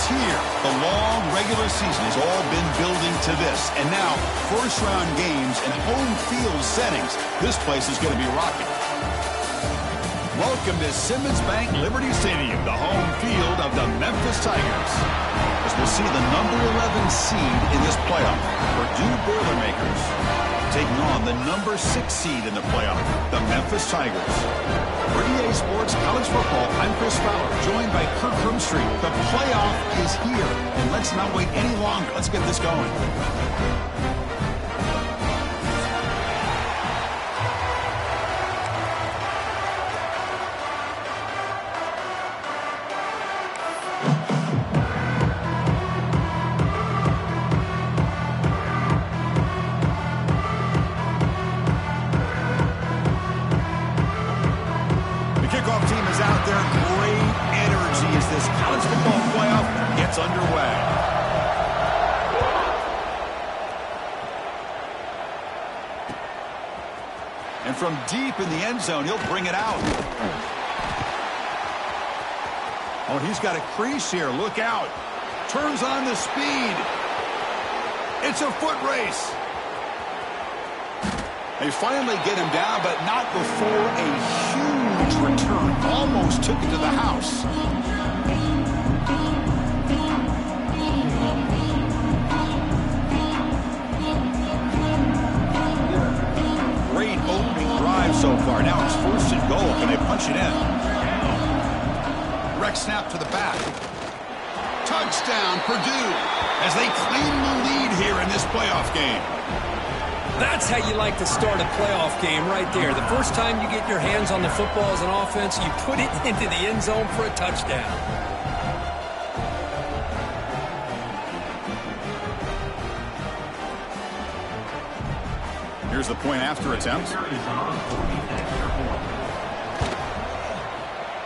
here. The long regular season has all been building to this. And now, first-round games and home field settings. This place is going to be rocking. Welcome to Simmons Bank Liberty Stadium, the home field of the Memphis Tigers. As we'll see the number 11 seed in this playoff, Purdue Boilermakers, taking on the number 6 seed in the playoff, the Memphis Tigers. For EA Sports College Football, I'm Chris Fowler, joined by Kirk Krumstreet. The playoff is here, and let's not wait any longer. Let's get this going. Underway. And from deep in the end zone, he'll bring it out. Oh, he's got a crease here. Look out. Turns on the speed. It's a foot race. They finally get him down, but not before a huge return. Almost took it to the house. Great opening drive so far. Now it's 1st and goal. Can they punch it in? Direct snap to the back. Touchdown, Purdue, as they claim the lead here in this playoff game. That's how you like to start a playoff game right there. The first time you get your hands on the football as an offense, you put it into the end zone for a touchdown. Here's the point after attempt.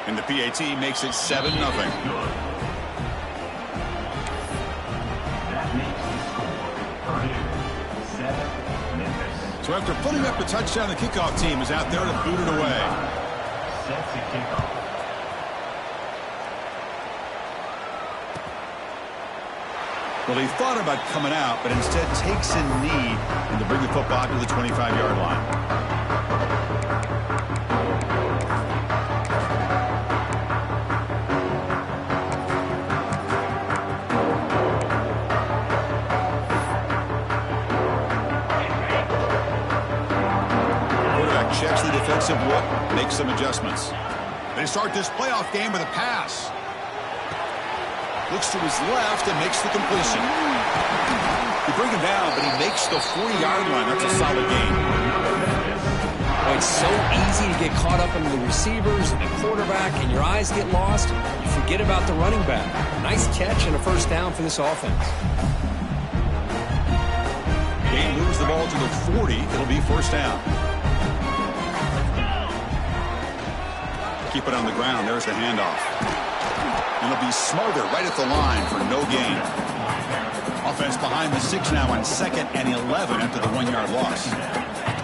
And the PAT makes it 7-0. So after putting up the touchdown, the kickoff team is out there to boot it away. Well, he thought about coming out, but instead takes a knee and to bring the football to the 25-yard line. Quarterback checks the defensive look, makes some adjustments. They start this playoff game with a pass. Looks to his left and makes the completion. They bring him down, but he makes the 40-yard line. That's a solid gain. Oh, it's so easy to get caught up in the receivers and the quarterback, and your eyes get lost. You forget about the running back. Nice catch and a first down for this offense. They lose the ball to the 40. It'll be first down. Keep it on the ground. There's the handoff. And it'll be Smarter right at the line for no gain. Offense behind the 6 now on 2nd and 11 after the 1-yard loss.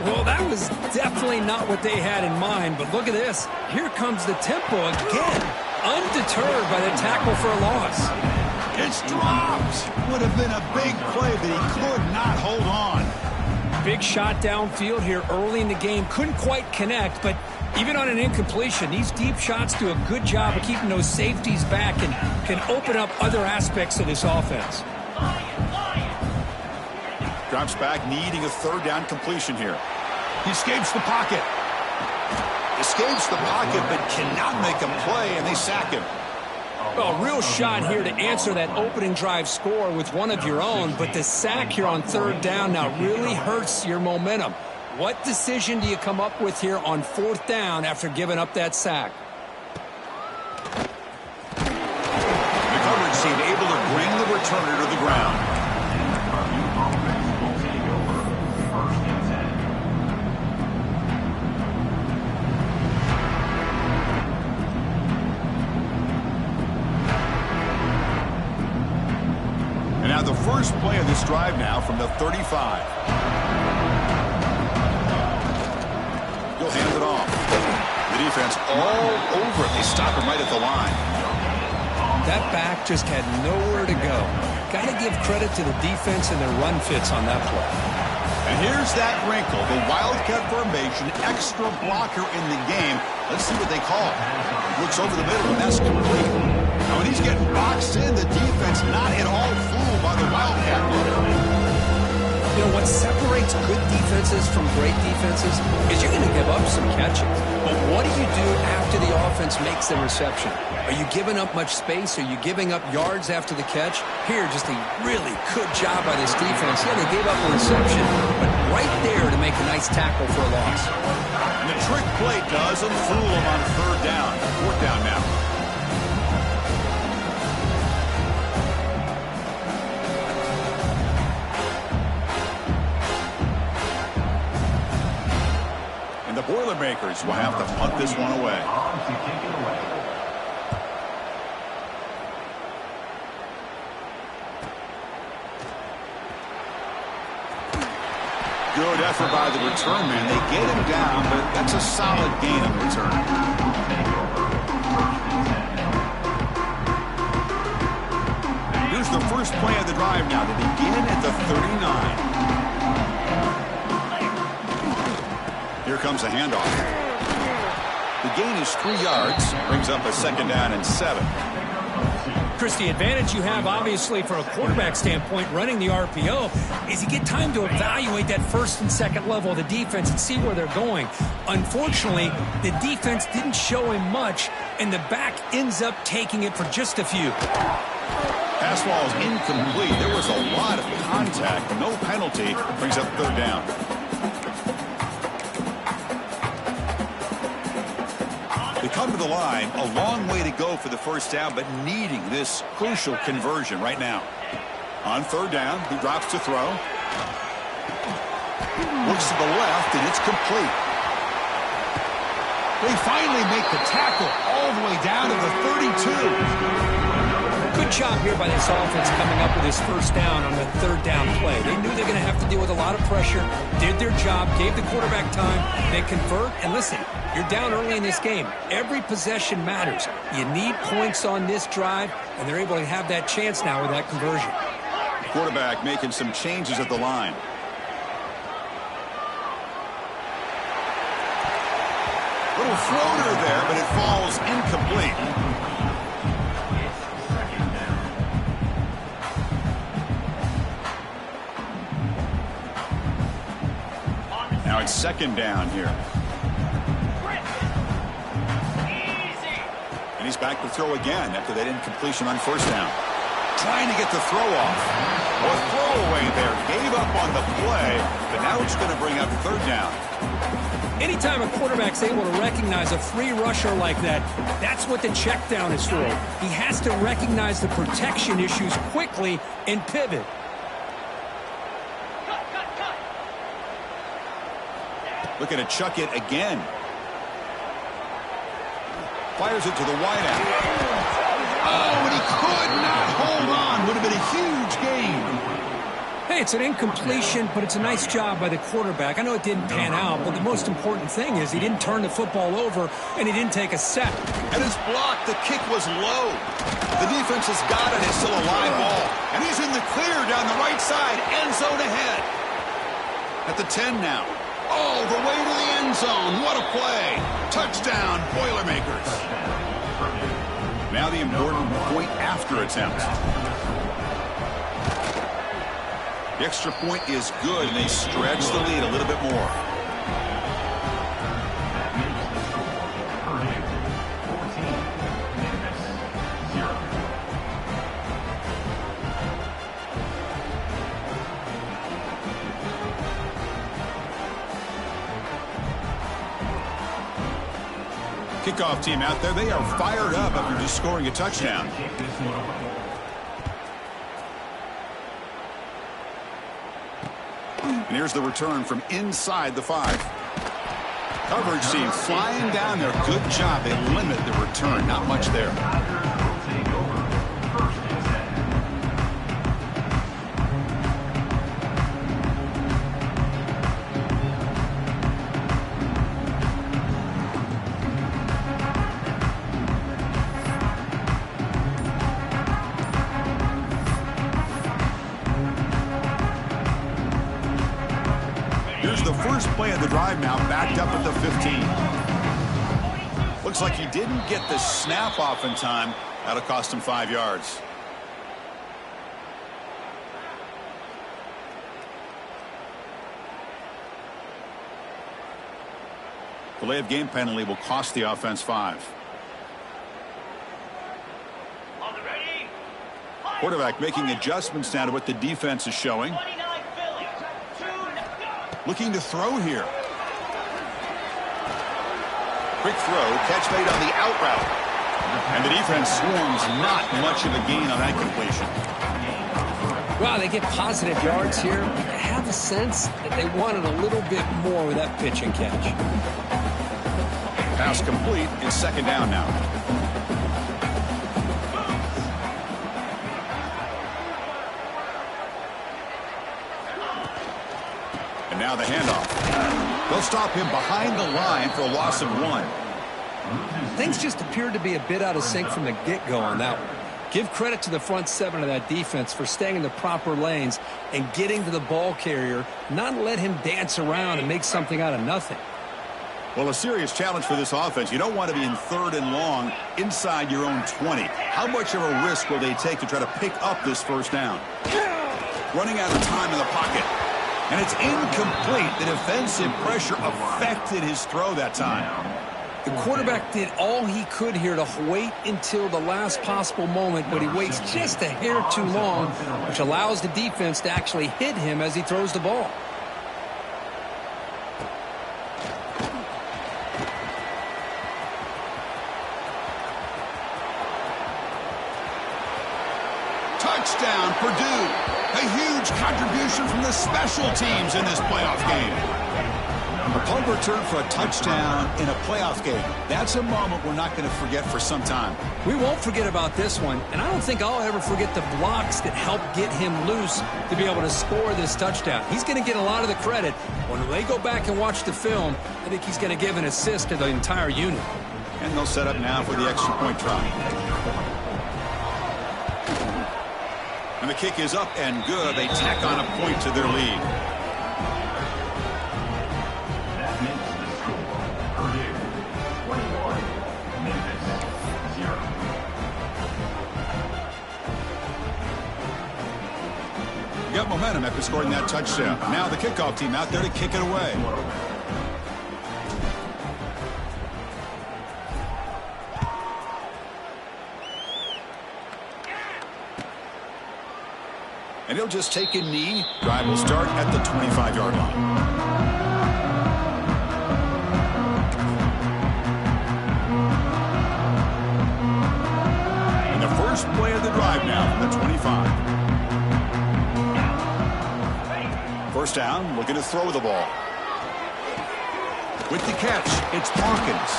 Well, that was definitely not what they had in mind, but look at this. Here comes the tempo again. Undeterred by the tackle for a loss. It's dropped. Would have been a big play, but he could not hold on. Big shot downfield here early in the game. Couldn't quite connect, but even on an incompletion, these deep shots do a good job of keeping those safeties back and can open up other aspects of this offense. Drops back, needing a 3rd down completion here. He escapes the pocket. Escapes the pocket, but cannot make a play, and they sack him. Well, a real shot here to answer that opening drive score with one of your own, but the sack here on 3rd down now really hurts your momentum. What decision do you come up with here on 4th down after giving up that sack? The coverage team able to bring the returner to the ground. And now the first play of this drive now from the 35. He'll hand it off. The defense all over it. They stop him right at the line. That back just had nowhere to go. Got to give credit to the defense and their run fits on that play. And here's that wrinkle, the Wildcat formation, extra blocker in the game. Let's see what they call it. Looks over the middle, and that's complete. Now, when he's getting boxed in, the defense not at all fooled by the Wildcat look. You know, what separates good defenses from great defenses is you're going to give up some catching. But what do you do after the offense makes the reception? Are you giving up much space? Are you giving up yards after the catch? Here, just a really good job by this defense. Yeah, they gave up a reception, but right there to make a nice tackle for a loss. And the trick play doesn't fool them on third down. Fourth down now. The Boilermakers will have to punt this one away. Good effort by the return man. They get him down, but that's a solid gain on return. Here's the first play of the drive now. They begin at the 39. Here comes a handoff. The gain is 3 yards. Brings up a second down and 7. Chris, the advantage you have, obviously, from a quarterback standpoint, running the RPO, is you get time to evaluate that first and second level of the defense and see where they're going. Unfortunately, the defense didn't show him much, and the back ends up taking it for just a few. Pass ball is incomplete. There was a lot of contact. No penalty. Brings up third down. They come to the line, a long way to go for the first down, but needing this crucial conversion right now. On third down, he drops to throw. Looks to the left, and it's complete. They finally make the tackle all the way down to the 32. Good job here by this offense coming up with his first down on the third down play. They knew they were going to have to deal with a lot of pressure, did their job, gave the quarterback time. They convert, and listen, you're down early in this game. Every possession matters. You need points on this drive, and they're able to have that chance now with that conversion. Quarterback making some changes at the line. Little floater there, but it falls incomplete. Now it's second down here. And he's back to throw again after that incompletion on first down. Trying to get the throw off. Well, throwaway there. Gave up on the play, but now it's going to bring up third down. Anytime a quarterback's able to recognize a free rusher like that, that's what the check down is for. He has to recognize the protection issues quickly and pivot. Looking to chuck it again. Fires it to the wideout. Oh, and he could not hold on. Would have been a huge gain. Hey, it's an incompletion, but it's a nice job by the quarterback. I know it didn't pan out, but the most important thing is he didn't turn the football over, and he didn't take a sack. And his block, the kick was low. The defense has got it. It's still a live ball. And he's in the clear down the right side. End zone ahead. At the 10 now. All the way to the end zone. What a play. Touchdown, Boilermakers. Now the important point after attempt. The extra point is good, and they stretch the lead a little bit more. Kickoff team out there, they are fired up after just scoring a touchdown. And here's the return from inside the 5. Coverage team flying down there. Good job. They limit the return. Not much there. Here's the first play of the drive now, backed up at the 15. Looks like he didn't get the snap off in time. That'll cost him 5 yards. Delay of game penalty will cost the offense 5. Quarterback making adjustments now to what the defense is showing. Looking to throw here. Quick throw, catch made on the out route. And the defense swarms, not much of a gain on that completion. Wow, they get positive yards here. I have a sense that they wanted a little bit more with that pitch and catch. Pass complete. It's second down now. And now the handoff. They'll stop him behind the line for a loss of 1. Things just appeared to be a bit out of sync from the get-go on that one. Give credit to the front 7 of that defense for staying in the proper lanes and getting to the ball carrier, not let him dance around and make something out of nothing. Well, a serious challenge for this offense. You don't want to be in 3rd and long inside your own 20. How much of a risk will they take to try to pick up this first down? Running out of time in the pocket. And it's incomplete. The defensive pressure affected his throw that time. The quarterback did all he could here to wait until the last possible moment, but he waits just a hair too long, which allows the defense to actually hit him as he throws the ball. Touchdown, Purdue. A huge contribution from the special teams in this playoff game. A punt return for a touchdown in a playoff game. That's a moment we're not going to forget for some time. We won't forget about this one, and I don't think I'll ever forget the blocks that helped get him loose to be able to score this touchdown. He's going to get a lot of the credit. When they go back and watch the film, I think he's going to give an assist to the entire unit. And they'll set up now for the extra point try. And the kick is up and good. They tack on a point to their lead. You got momentum after scoring that touchdown. Now the kickoff team out there to kick it away. And he'll just take a knee. Drive will start at the 25-yard line. And the first play of the drive now from the 25. First down, looking to throw the ball. With the catch, it's Hawkins.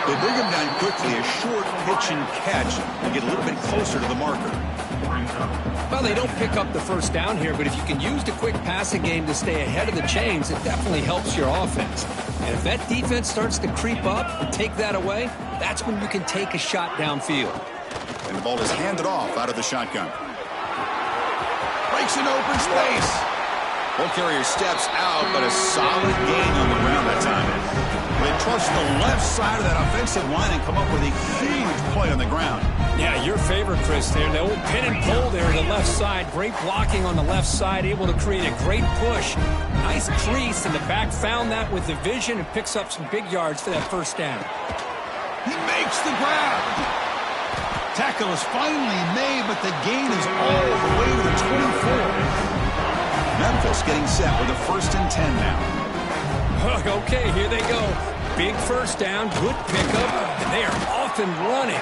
They bring him down quickly, a short pitch and catch, and get a little bit closer to the marker. Well, they don't pick up the first down here, but if you can use the quick passing game to stay ahead of the chains, it definitely helps your offense. And if that defense starts to creep up and take that away, that's when you can take a shot downfield. And the ball is handed off out of the shotgun. Breaks in open space. Ball carrier steps out, but a solid gain on the ground that time. They trust the left side of that offensive line and come up with a huge play on the ground. Yeah, your favorite, Chris, there. The old pin and pull there to the left side. Great blocking on the left side, able to create a great push. Nice crease, and the back found that with the vision and picks up some big yards for that first down. He makes the grab. Tackle is finally made, but the gain is all the way to the 24. Memphis getting set with a 1st and 10 now. Okay, here they go. Big first down, good pickup, and they are off and running.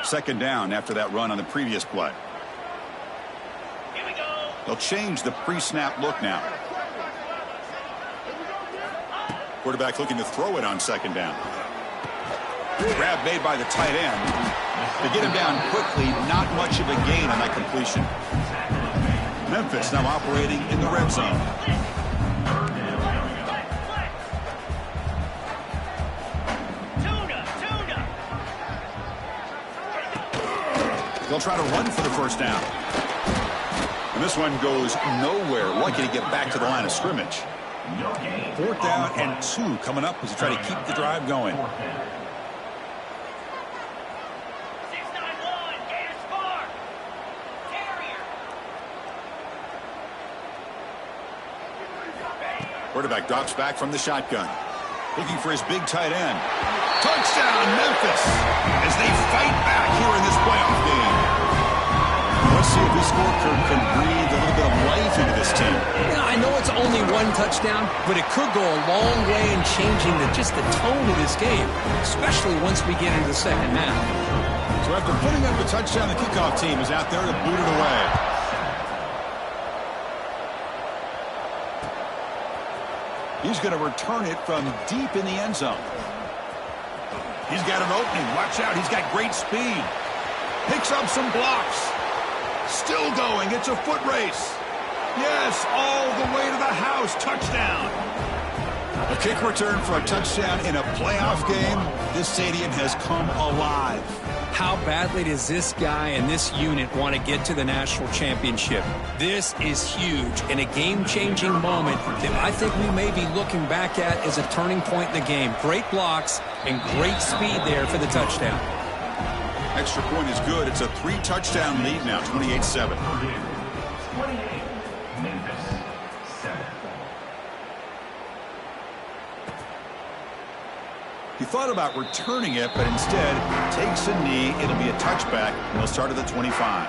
Second down after that run on the previous play. Here we go. They'll change the pre-snap look now. Quarterback looking to throw it on second down. Grab made by the tight end. To get him down quickly, not much of a gain on that completion. Memphis now operating in the red zone. They'll try to run for the first down. And this one goes nowhere. Lucky to get back to the line of scrimmage. 4th down and 2 coming up as you try to keep the drive going. Quarterback drops back from the shotgun. Looking for his big tight end. Touchdown, Memphis, as they fight back here in this playoff game. Let's see if this scorecard can breathe a little bit of life into this team. Yeah, I know it's only 1 touchdown, but it could go a long way in changing just the tone of this game, especially once we get into the second half. So after putting up the touchdown, the kickoff team is out there to boot it away. He's going to return it from deep in the end zone. He's got an opening. Watch out. He's got great speed. Picks up some blocks. Still going. It's a foot race. Yes, all the way to the house. Touchdown. A kick return for a touchdown in a playoff game. This stadium has come alive. How badly does this guy and this unit want to get to the national championship? This is huge and a game-changing moment that I think we may be looking back at as a turning point in the game. Great blocks and great speed there for the touchdown. Extra point is good. It's a 3-touchdown lead now, 28-7. He thought about returning it, but instead takes a knee. It'll be a touchback, and they'll start at the 25.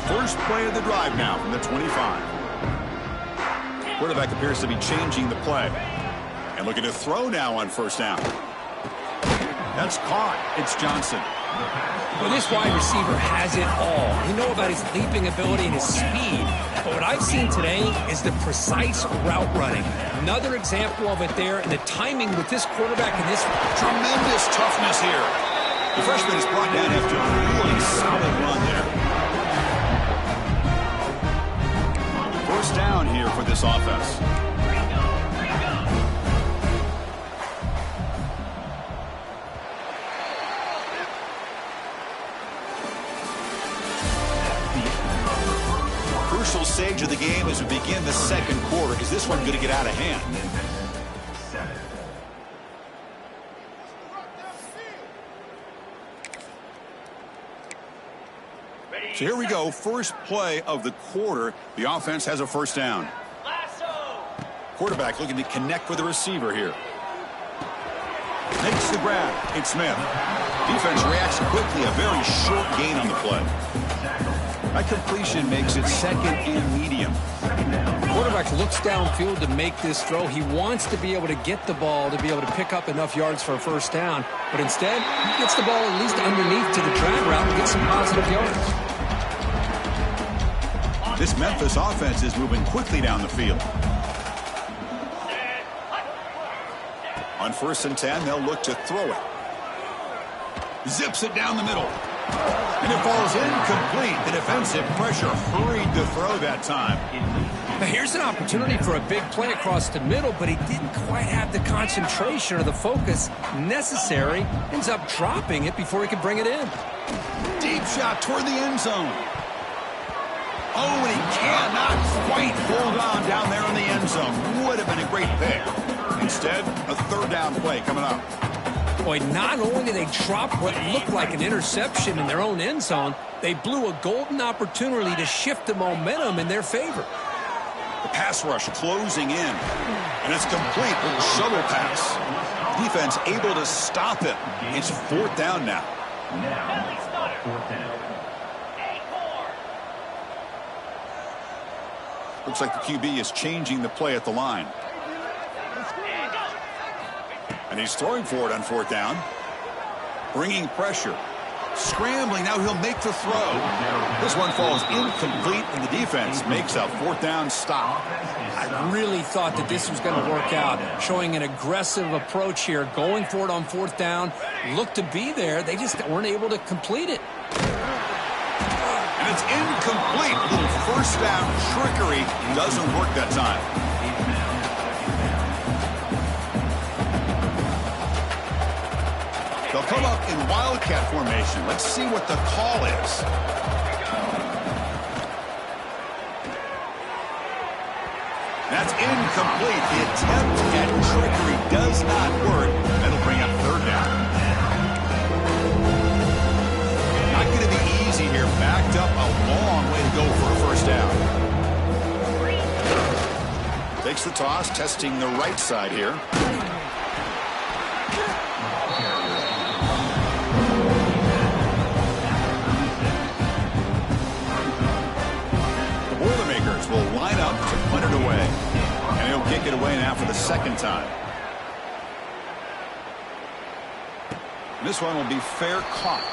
First play of the drive now from the 25. Quarterback appears to be changing the play. And looking to throw now on first down. That's caught. It's Johnson. Well, this wide receiver has it all. You know about his leaping ability and his speed. But what I've seen today is the precise route running. Another example of it there, and the timing with this quarterback and this tremendous toughness here. The freshman is brought down after a really solid run there. First down here for this offense. Crucial stage of the game as we begin the second quarter. Is this one going to get out of hand? So here we go. First play of the quarter. The offense has a first down. Quarterback looking to connect with the receiver here. Makes the grab. It's Smith. Defense reacts quickly. A very short gain on the play. That completion makes it second and medium. Quarterback looks downfield to make this throw. He wants to be able to get the ball to be able to pick up enough yards for a first down. But instead, he gets the ball at least underneath to the drag route and gets some positive yards. This Memphis offense is moving quickly down the field. On 1st and 10, they'll look to throw it. Zips it down the middle. And it falls incomplete. The defensive pressure hurried the throw that time. Now here's an opportunity for a big play across the middle, but he didn't quite have the concentration or the focus necessary. Ends up dropping it before he could bring it in. Deep shot toward the end zone. Oh, and he cannot quite hold on down there in the end zone. Would have been a great pick. Instead, a third down play coming up. Boy, not only did they drop what looked like an interception in their own end zone, they blew a golden opportunity to shift the momentum in their favor. The pass rush closing in. And it's complete with a shovel pass. Defense able to stop it. It's 4th down now. Looks like the QB is changing the play at the line. And he's throwing for it on 4th down. Bringing pressure. Scrambling, now he'll make the throw. This one falls incomplete, and the defense makes a 4th down stop. I really thought that this was going to work out, showing an aggressive approach here, going for it on 4th down. Looked to be there, they just weren't able to complete it. And it's incomplete. A little 1st down trickery doesn't work that time. They'll come up in wildcat formation. Let's see what the call is. That's incomplete. The attempt at trickery does not work. That'll bring up 3rd down. Not going to be easy here. Backed up a long way to go for a 1st down. Takes the toss, testing the right side here. Will line up to punt it away. And he'll kick it away now for the 2nd time. This one will be fair caught.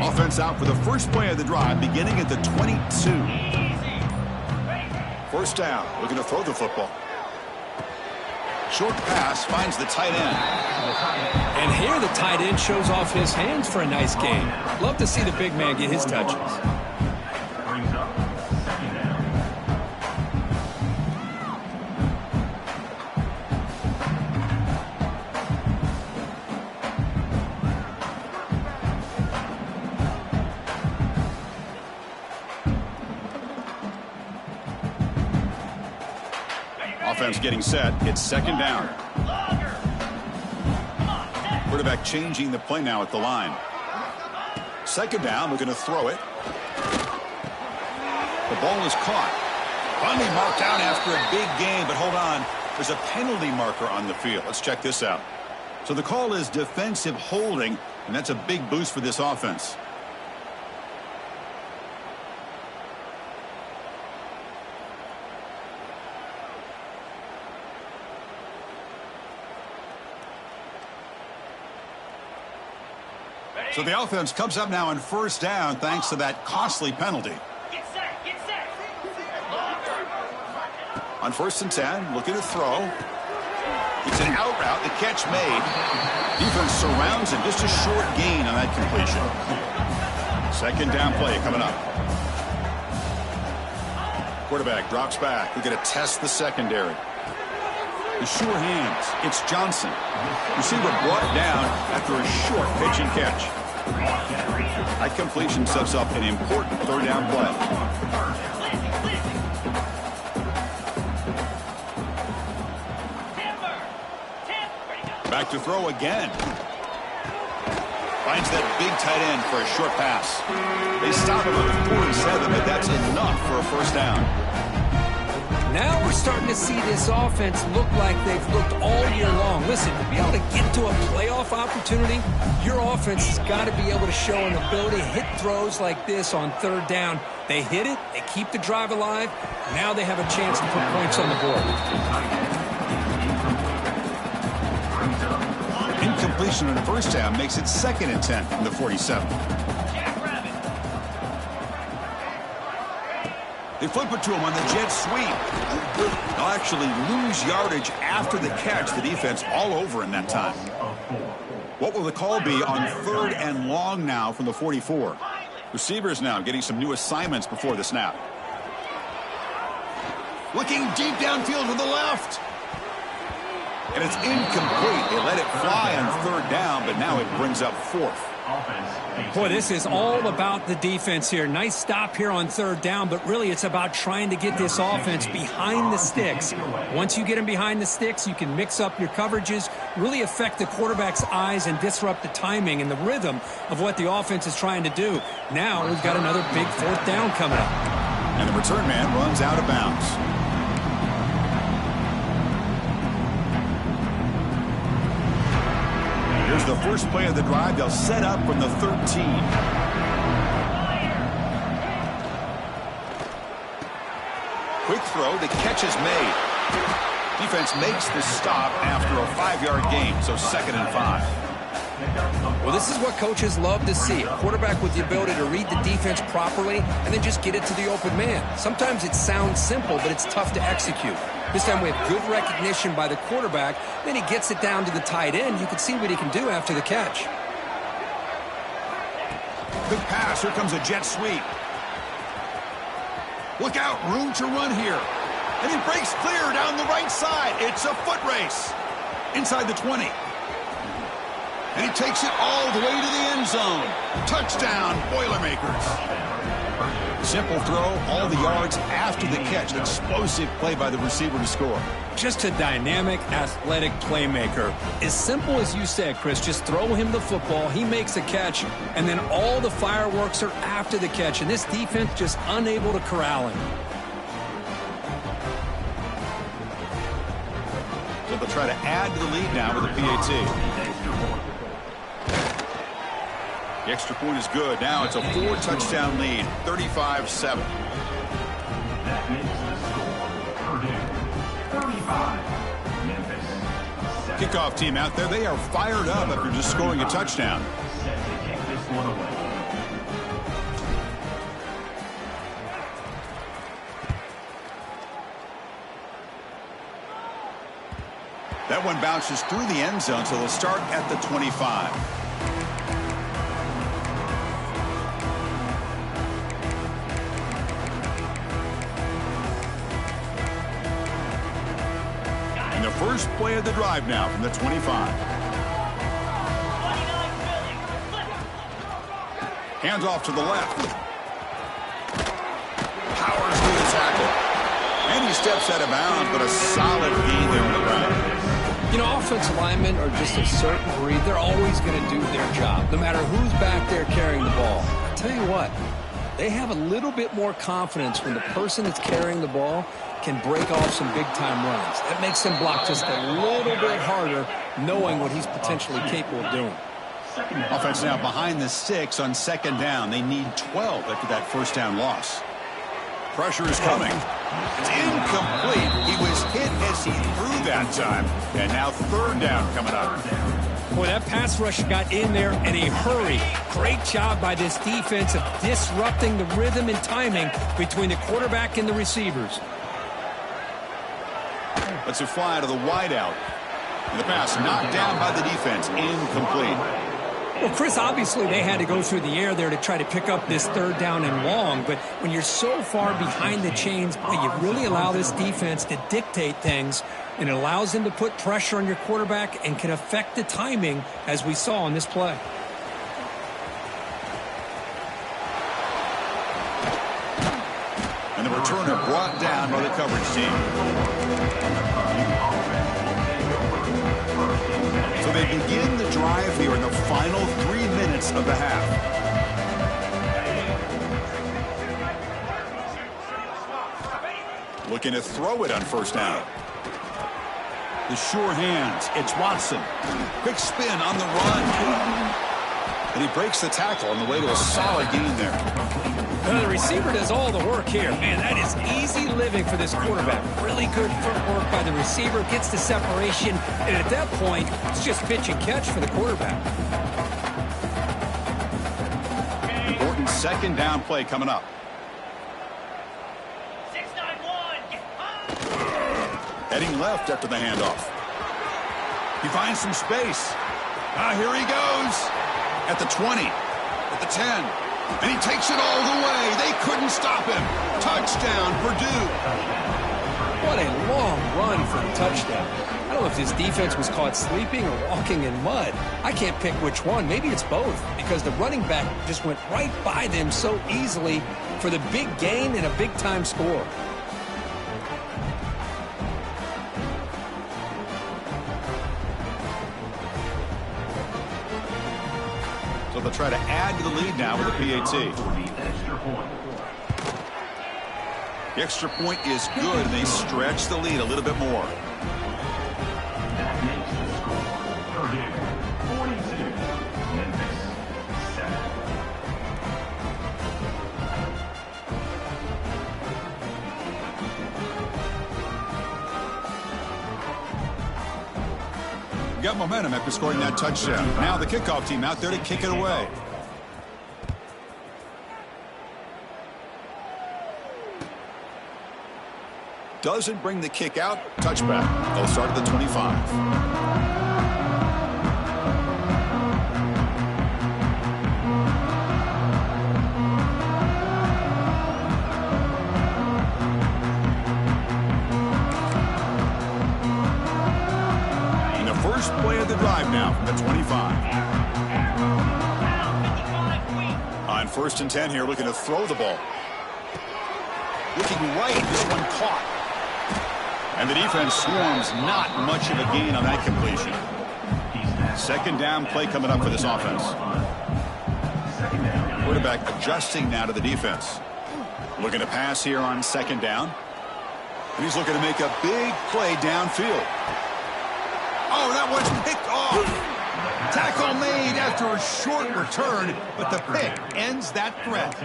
Offense out for the first play of the drive, beginning at the 22. 1st down, looking to throw the football. Short pass finds the tight end. And here the tight end shows off his hands for a nice gain. Love to see the big man get his touches. Offense getting set. It's 2nd down. Quarterback changing the play now at the line. 2nd down. We're going to throw it. The ball is caught. Finally marked down after a big gain, but hold on. There's a penalty marker on the field. Let's check this out. So the call is defensive holding, and that's a big boost for this offense. So the offense comes up now on 1st down thanks to that costly penalty. Get set, get set. On 1st and 10, looking to throw. It's an out route, the catch made. Defense surrounds him, just a short gain on that completion. 2nd down play coming up. Quarterback drops back. We're going to test the secondary. The sure hands. It's Johnson. Receiver brought down after a short pitch and catch. That completion sets up an important 3rd down play. Back to throw again. Finds that big tight end for a short pass. They stop him at the 47, but that's enough for a 1st down. Now we're starting to see this offense look like they've looked all year long. Listen, to be able to get to a playoff opportunity, your offense has got to be able to show an ability to hit throws like this on 3rd down. They hit it, they keep the drive alive. Now they have a chance to put points on the board. Incompletion on the 1st down makes it 2nd and 10 from the 47. They flip it to him on the jet sweep. They'll actually lose yardage after the catch. The defense all over in that time. What will the call be on 3rd and long now from the 44? Receivers now getting some new assignments before the snap. Looking deep downfield to the left. And it's incomplete. They let it fly on 3rd down, but now it brings up 4th. Boy, this is all about the defense here. Nice stop here on 3rd down, but really it's about trying to get this offense behind the sticks. Once you get them behind the sticks, you can mix up your coverages, really affect the quarterback's eyes and disrupt the timing and the rhythm of what the offense is trying to do. Now we've got another big 4th down coming up. And the return man runs out of bounds. Here's the first play of the drive. They'll set up from the 13. Quick throw. The catch is made. Defense makes the stop after a 5-yard gain, so 2nd and 5. Well, this is what coaches love to see. A quarterback with the ability to read the defense properly and then just get it to the open man. Sometimes it sounds simple, but it's tough to execute. This time we have good recognition by the quarterback. Then he gets it down to the tight end. You can see what he can do after the catch. Good pass. Here comes a jet sweep. Look out, room to run here. And he breaks clear down the right side. It's a foot race. Inside the 20. And he takes it all the way to the end zone. Touchdown, Boilermakers. Simple throw, all the yards after the catch. Explosive play by the receiver to score. Just a dynamic, athletic playmaker. As simple as you said, Chris, just throw him the football, he makes a catch, and then all the fireworks are after the catch, and this defense just unable to corral him. So they'll try to add to the lead now with a PAT. The extra point is good. Now it's a 4-touchdown lead, 35-7. That makes the score Purdue 35, Memphis 7. Kickoff team out there. They are fired up after just scoring a touchdown. Set to take this one away. That one bounces through the end zone, so they'll start at the 25. And the first play of the drive now from the 25. Hands off to the left. Powers through the tackle. And he steps out of bounds, but a solid gain there on the ground. You know, offensive linemen are just a certain breed. They're always going to do their job, no matter who's back there carrying the ball. I tell you what, they have a little bit more confidence when the person that's carrying the ball can break off some big-time runs. That makes them block just a little bit harder, knowing what he's potentially capable of doing. Offense now behind the 6 on 2nd down. They need 12 after that first down loss. Pressure is coming. It's incomplete. He was hit as he threw that time. And now 3rd down coming up. Boy, that pass rush got in there in a hurry. Great job by this defense of disrupting the rhythm and timing between the quarterback and the receivers. Let's it fly to the wideout. And the pass knocked down by the defense. Incomplete. Well, Chris, obviously they had to go through the air there to try to pick up this 3rd down and long, but when you're so far behind the chains, boy, you really allow this defense to dictate things, and it allows them to put pressure on your quarterback and can affect the timing, as we saw on this play. And the returner brought down by the coverage team. So they begin the drive here in the final 3 minutes of the half. Looking to throw it on 1st down. The sure hands. It's Watson. Quick spin on the run. And he breaks the tackle on the way to a solid gain there. The receiver does all the work here. Man, that is easy living for this quarterback. Really good footwork by the receiver. Gets the separation. And at that point, it's just pitch and catch for the quarterback. Important 2nd down play coming up. 6-9-1. Heading left after the handoff. He finds some space. Here he goes. At the 20. At the 10. And he takes it all the way. They couldn't stop him. Touchdown, Purdue. What a long run for a touchdown. I don't know if this defense was caught sleeping or walking in mud. I can't pick which one. Maybe it's both, because the running back just went right by them so easily for the big gain and a big-time score. So they'll try to add to the lead now with a PAT. The extra point is good, and they stretch the lead a little bit more. That makes the score Purdue 42, Memphis 7. Got momentum after scoring that touchdown. Now the kickoff team out there to kick it away. Doesn't bring the kick out. Touchback. They'll start at the 25. First play of the drive now from the 25. On 1st and 10 here, looking to throw the ball. Looking right, this one caught. And the defense swarms, not much of a gain on that completion. 2nd down play coming up for this offense. Quarterback adjusting now to the defense. Looking to pass here on 2nd down. And he's looking to make a big play downfield. Oh, that one's picked off. Tackle made after a short return, but the pick ends that threat.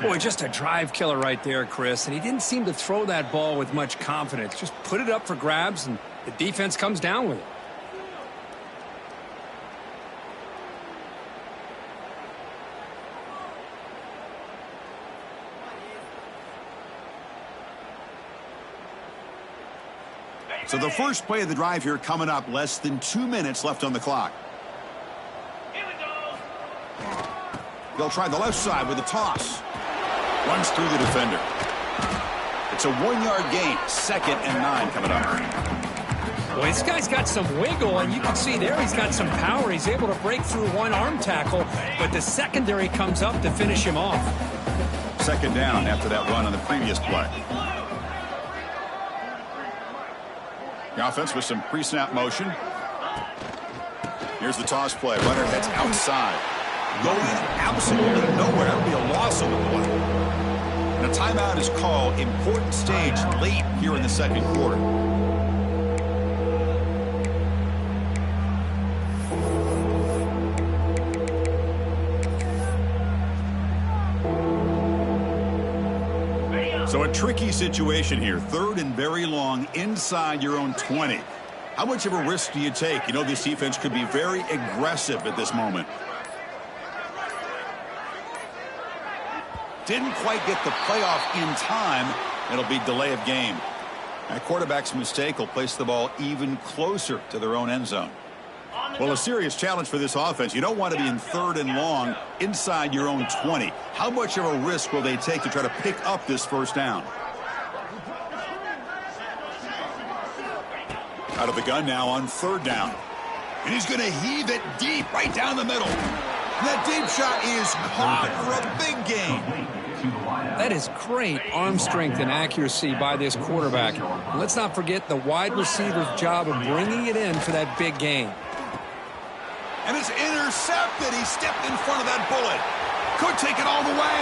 Boy, just a drive killer right there, Chris. And he didn't seem to throw that ball with much confidence. Just put it up for grabs, and the defense comes down with it. So the first play of the drive here coming up, less than 2 minutes left on the clock. Here we go. They'll try the left side with a toss. Runs through the defender. It's a 1-yard gain. 2nd and 9 coming up. Well, this guy's got some wiggle, and you can see there he's got some power. He's able to break through one arm tackle, but the secondary comes up to finish him off. 2nd down after that run on the previous play. The offense with some pre-snap motion. Here's the toss play. Runner heads outside. Going absolutely nowhere. That'll be a loss on the play. And a timeout is called. Important stage late here in the 2nd quarter. So a tricky situation here. 3rd and very long inside your own 20. How much of a risk do you take? You know this defense could be very aggressive at this moment. Didn't quite get the playoff in time. It'll be delay of game. That quarterback's mistake will place the ball even closer to their own end zone. Well, a serious challenge for this offense. You don't want to be in 3rd and long inside your own 20. How much of a risk will they take to try to pick up this 1st down? Out of the gun now on 3rd down. And he's going to heave it deep right down the middle. And that deep shot is caught for a big gain. That is great arm strength and accuracy by this quarterback. And let's not forget the wide receiver's job of bringing it in for that big gain. And it's intercepted. He stepped in front of that bullet. Could take it all the way.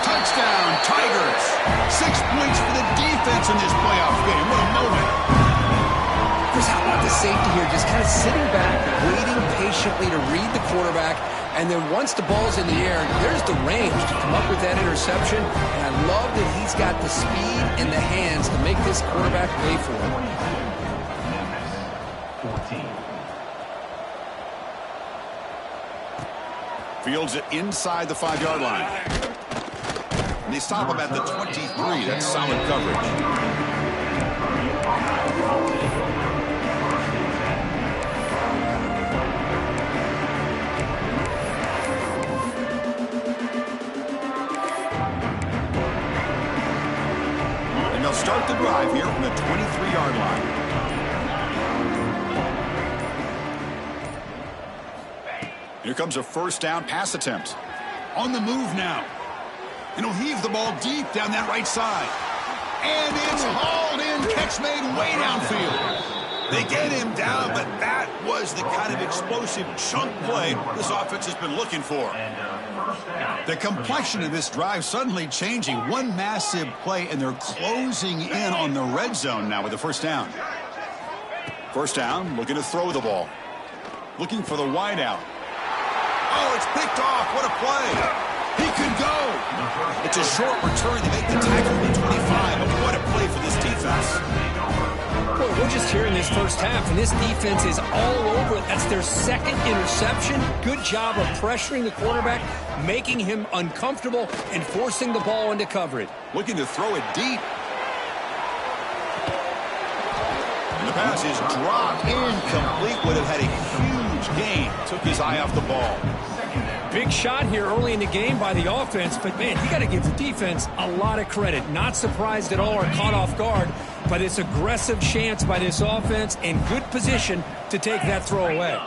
Touchdown, Tigers. 6 points for the defense in this playoff game. What a moment. Chris, how about the safety here? Just kind of sitting back, waiting patiently to read the quarterback. And then once the ball's in the air, there's the range to come up with that interception. And I love that he's got the speed and the hands to make this quarterback pay for it. Fields it inside the 5-yard line. And they stop him at the 23. That's solid coverage. And they'll start the drive here from the 23-yard line. Here comes a 1st down pass attempt. On the move now. And he'll heave the ball deep down that right side. And it's hauled in. Catch made way downfield. They get him down, but that was the kind of explosive chunk play this offense has been looking for. The complexion of this drive suddenly changing. One massive play, and they're closing in on the red zone now with the first down. First down, looking to throw the ball. Looking for the wide out. Oh, it's picked off. What a play. He could go. It's a short return to make the tackle at the 25, but what a play for this defense. Boy, we're just here in this first half, and this defense is all over it. That's their second interception. Good job of pressuring the quarterback, making him uncomfortable, and forcing the ball into coverage. Looking to throw it deep. And the pass is dropped. Incomplete. Would have had a huge gain. Took his eye off the ball. Big shot here early in the game by the offense, but, man, you got to give the defense a lot of credit. Not surprised at all or caught off guard, but it's aggressive chance by this offense in good position to take that throw away.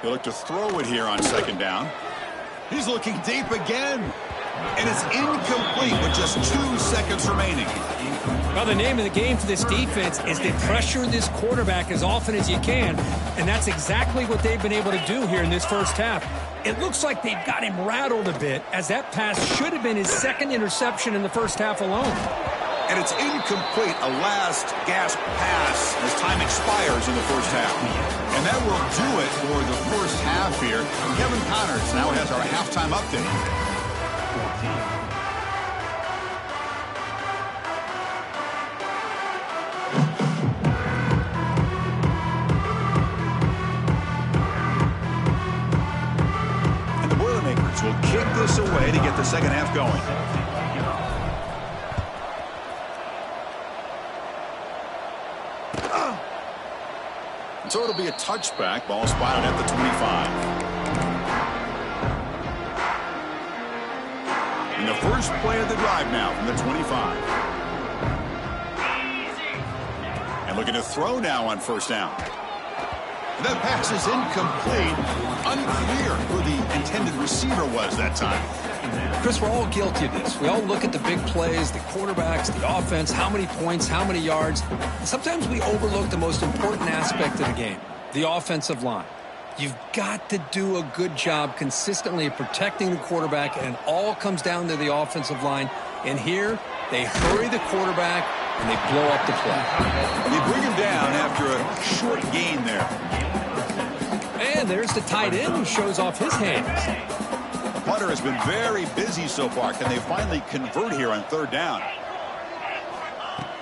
He'll look to throw it here on second down. He's looking deep again. And it's incomplete with just 2 seconds remaining. Well, the name of the game for this defense is to pressure this quarterback as often as you can, and that's exactly what they've been able to do here in this first half. It looks like they've got him rattled a bit, as that pass should have been his second interception in the first half alone. And it's incomplete, a last gasp pass as time expires in the first half. And that will do it for the first half here. Kevin Connors now has our halftime update. Will kick this away to get the second half going. So it'll be a touchback. Ball spotted at the 25. And the first play of the drive now from the 25. And looking to throw now on first down. That pass is incomplete. Unclear who the intended receiver was that time. Chris, we're all guilty of this. We all look at the big plays, the quarterbacks, the offense, how many points, how many yards. And sometimes we overlook the most important aspect of the game, the offensive line. You've got to do a good job consistently of protecting the quarterback, and it all comes down to the offensive line. And here, they hurry the quarterback, and they blow up the play. And they bring him down after a short gain there. And there's the tight end who shows off his hands. The punter has been very busy so far. Can they finally convert here on third down?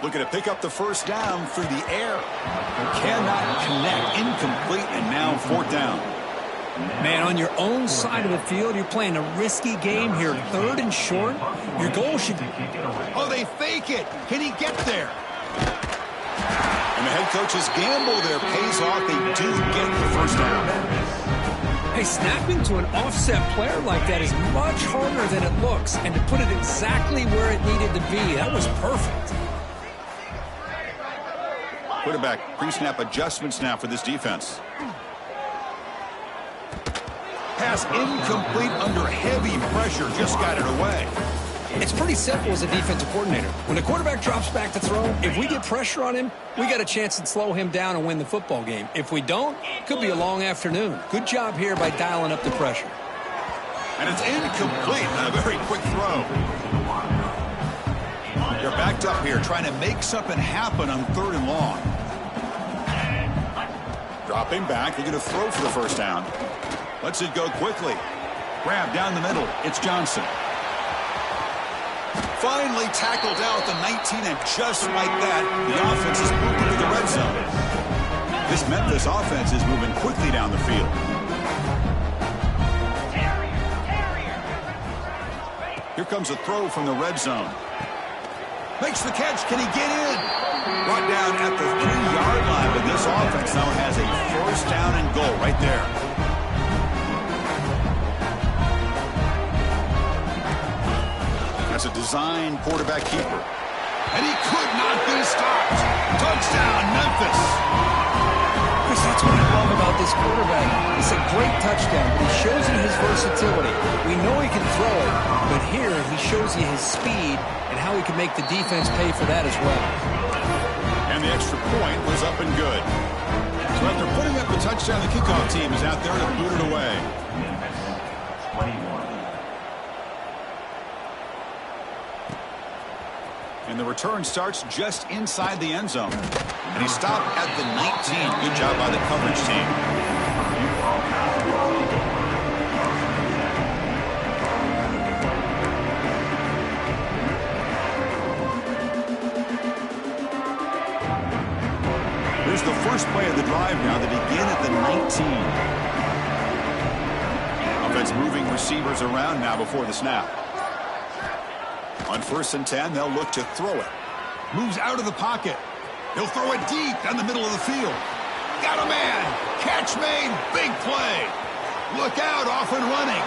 Looking to pick up the first down through the air. Cannot connect. Incomplete, and now fourth down. Man, on your own side of the field, you're playing a risky game here. Third and short. Your goal should be... Oh, they fake it. Can he get there? And the head coach's gamble there pays off. They do get the first down. Hey, snapping to an offset player like that is much harder than it looks. And to put it exactly where it needed to be, that was perfect. Quarterback pre-snap adjustments now for this defense. Pass incomplete under heavy pressure. Just got it away. It's pretty simple as a defensive coordinator. When the quarterback drops back to throw, if we get pressure on him, we got a chance to slow him down and win the football game. If we don't, could be a long afternoon. Good job here by dialing up the pressure. And it's incomplete on a very quick throw. They're backed up here trying to make something happen on third and long. Dropping back, looking to throw for the first down. Lets it go quickly. Grab down the middle. It's Johnson. Finally tackled down at the 19, and just like that, the offense is moving to the red zone. This Memphis offense is moving quickly down the field. Here comes a throw from the red zone. Makes the catch. Can he get in? Brought down at the 3-yard line, but this offense now has a first down and goal right there. That's a design quarterback keeper. And he could not be stopped. Touchdown, Memphis. Chris, that's That's what we love about this quarterback. It's a great touchdown, but he shows you his versatility. We know he can throw it, but here he shows you his speed and how he can make the defense pay for that as well. And the extra point was up and good. So after putting up the touchdown, the kickoff team is out there to boot it away. Memphis 21. And the return starts just inside the end zone. And he stopped at the 19. Good job by the coverage team. Here's the first play of the drive now. They begin at the 19. Offense moving receivers around now before the snap. On 1st and 10, they'll look to throw it. Moves out of the pocket. He'll throw it deep down the middle of the field. Got a man. Catch made. Big play. Look out, off and running.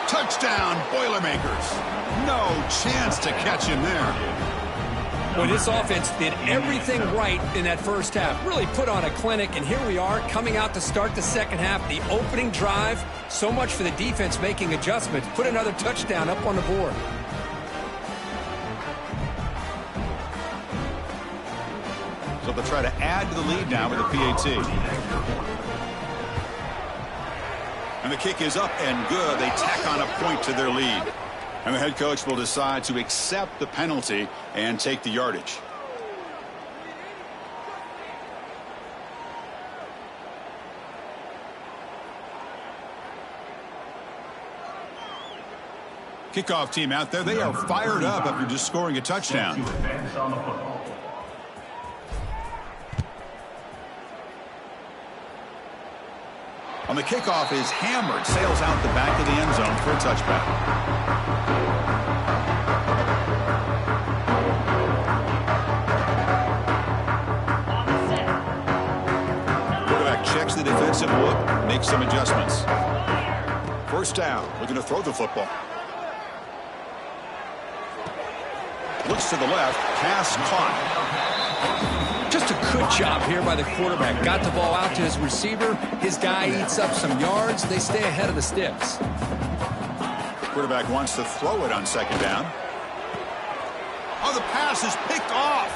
Touchdown, Boilermakers. No chance to catch him there. Well, this offense did everything right in that first half. Really put on a clinic, and here we are coming out to start the second half. The opening drive, so much for the defense making adjustments. Put another touchdown up on the board. So they'll try to add to the lead now with a PAT. And the kick is up and good. They tack on a point to their lead. And the head coach will decide to accept the penalty and take the yardage. Kickoff team out there. They are fired up after just scoring a touchdown. To advance on the football. On the kickoff is hammered, sails out the back of the end zone for a touchback. Quarterback checks the defensive look, makes some adjustments. First down, looking to throw the football. Looks to the left, pass caught. Just a good job here by the quarterback. Got the ball out to his receiver. His guy eats up some yards. They stay ahead of the sticks. Quarterback wants to throw it on 2nd down. Oh, the pass is picked off.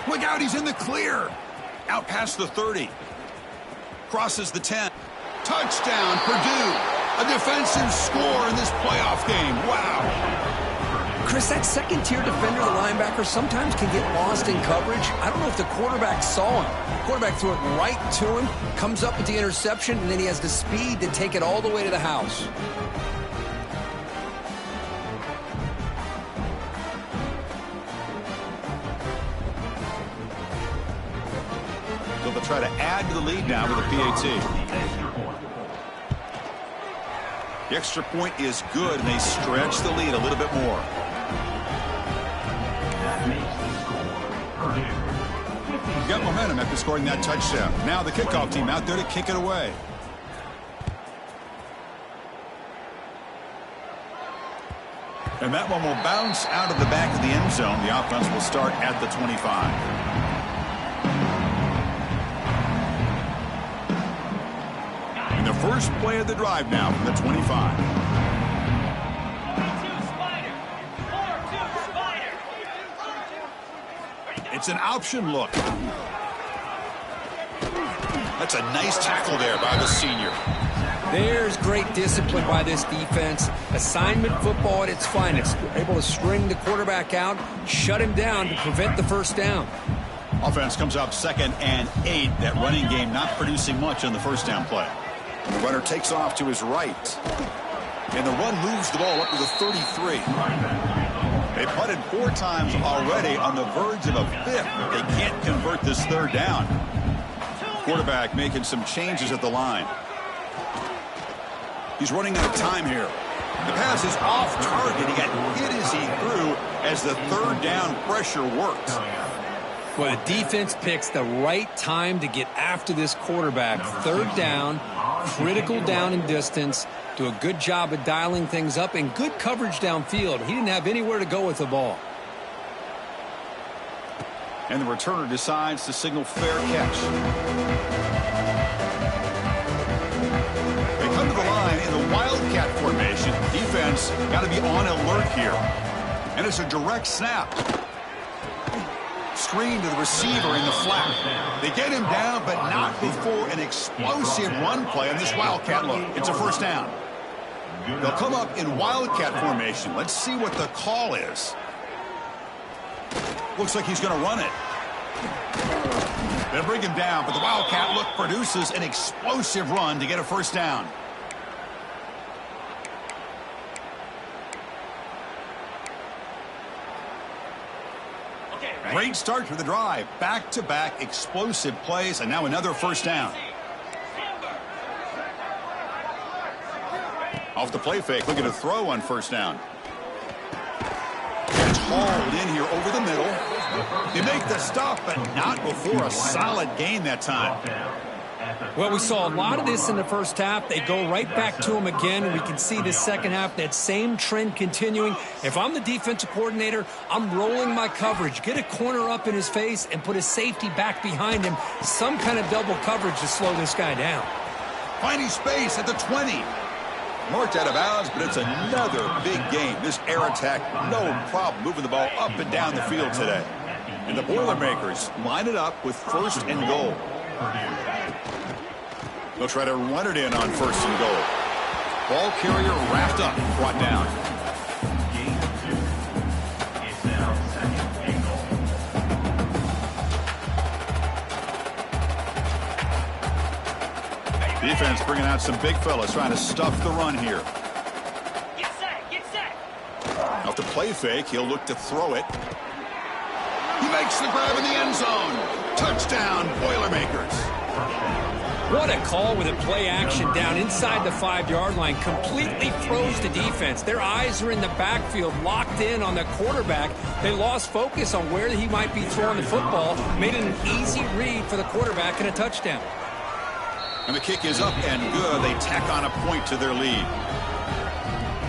Look out, he's in the clear. Out past the 30. Crosses the 10. Touchdown, Purdue. A defensive score in this playoff game. Wow. Chris, that second-tier defender, the linebacker, sometimes can get lost in coverage. I don't know if the quarterback saw him. The quarterback threw it right to him, comes up with the interception, and then he has the speed to take it all the way to the house. So they'll try to add to the lead now with a PAT. The extra point is good, and they stretch the lead a little bit more. Got momentum after scoring that touchdown. Now the kickoff team out there to kick it away. And that one will bounce out of the back of the end zone. The offense will start at the 25. And the first play of the drive now from the 25. 4-2 Spider. 4-2 Spider. It's an option look. That's a nice tackle there by the senior. There's great discipline by this defense. Assignment football at its finest. They're able to string the quarterback out, shut him down to prevent the first down. Offense comes up 2nd and 8. That running game not producing much on the first down play. And the runner takes off to his right. And the run moves the ball up to the 33. They punted 4 times already, on the verge of a 5th. They can't convert this 3rd down. Quarterback making some changes at the line. He's running out of time here. The pass is off target. He got hit as he threw as the 3rd down pressure worked. Well, the defense picks the right time to get after this quarterback. 3rd down, critical down and distance. Do a good job of dialing things up and good coverage downfield. He didn't have anywhere to go with the ball. And the returner decides to signal fair catch. Defense got to be on alert here. And it's a direct snap. Screen to the receiver in the flat. They get him down, but not before an explosive run play on this Wildcat look. It's a first down. They'll come up in Wildcat formation. Let's see what the call is. Looks like he's going to run it. They'll bring him down, but the Wildcat look produces an explosive run to get a first down. Great start to the drive. Back-to-back explosive plays, and now another first down. Off the play fake, looking to throw on first down. It's hauled in here over the middle. They make the stop, but not before a solid gain that time. Well, we saw a lot of this in the first half. They go right back to him again. We can see the second half, that same trend continuing. If I'm the defensive coordinator, I'm rolling my coverage. Get a corner up in his face and put a safety back behind him. Some kind of double coverage to slow this guy down. Finding space at the 20. Marked out of bounds, but it's another big game. This air attack, no problem moving the ball up and down the field today. And the Boilermakers line it up with first and goal. They'll try to run it in on first and goal. Ball carrier wrapped up, brought down. Game 2. It's now second and goal. Defense bringing out some big fellas trying to stuff the run here. Get set, get set. Off the play fake, he'll look to throw it. He makes the grab in the end zone. Touchdown, Boilermakers. What a call with a play action down inside the 5-yard line. Completely froze the defense. Their eyes are in the backfield, locked in on the quarterback. They lost focus on where he might be throwing the football. Made it an easy read for the quarterback and a touchdown. And the kick is up and good. They tack on a point to their lead.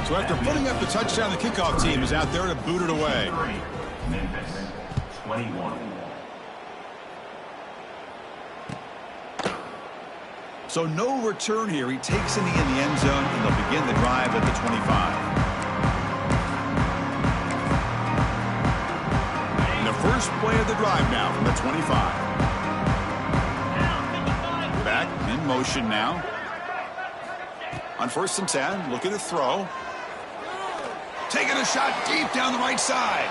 So after putting up the touchdown, the kickoff team is out there to boot it away. Memphis 21. So no return here. He takes it in the end zone, and they'll begin the drive at the 25. And the first play of the drive now from the 25. Back in motion now. On first and 10, looking to throw. Taking a shot deep down the right side.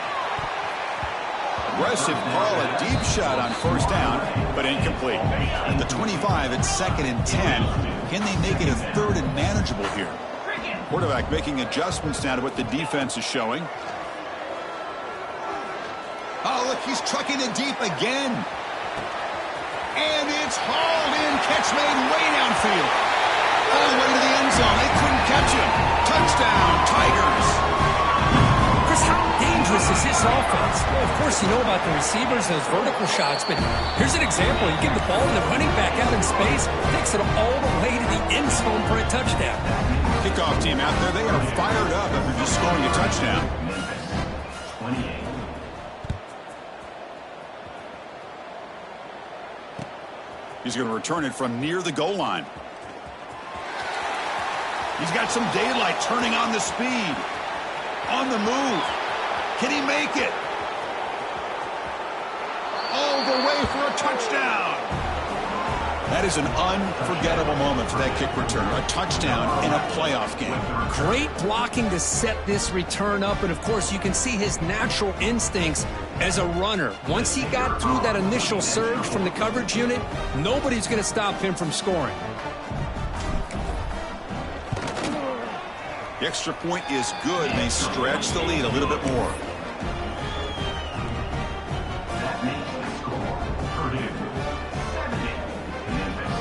Aggressive call, a deep shot on first down, but incomplete. At the 25, it's second and 10. Can they make it a third and manageable here? Quarterback making adjustments now to what the defense is showing. Oh, look, he's trucking it deep again. And it's hauled in, catch made way downfield. All the way to the end zone. They couldn't catch him. Touchdown, Tigers. How dangerous is this offense? Well, of course, you know about the receivers, those vertical shots, but here's an example. You give the ball to the running back out in space, takes it all the way to the end zone for a touchdown. Kickoff team out there, they are fired up after just scoring a touchdown. 28. He's going to return it from near the goal line. He's got some daylight turning on the speed. On the move. Can he make it? All the way for a touchdown. That is an unforgettable moment for that kick return. A touchdown in a playoff game. Great blocking to set this return up, and of course you can see his natural instincts as a runner. Once he got through that initial surge from the coverage unit, nobody's going to stop him from scoring. The extra point is good, and they stretch the lead a little bit more. That makes the score Purdue 70. Memphis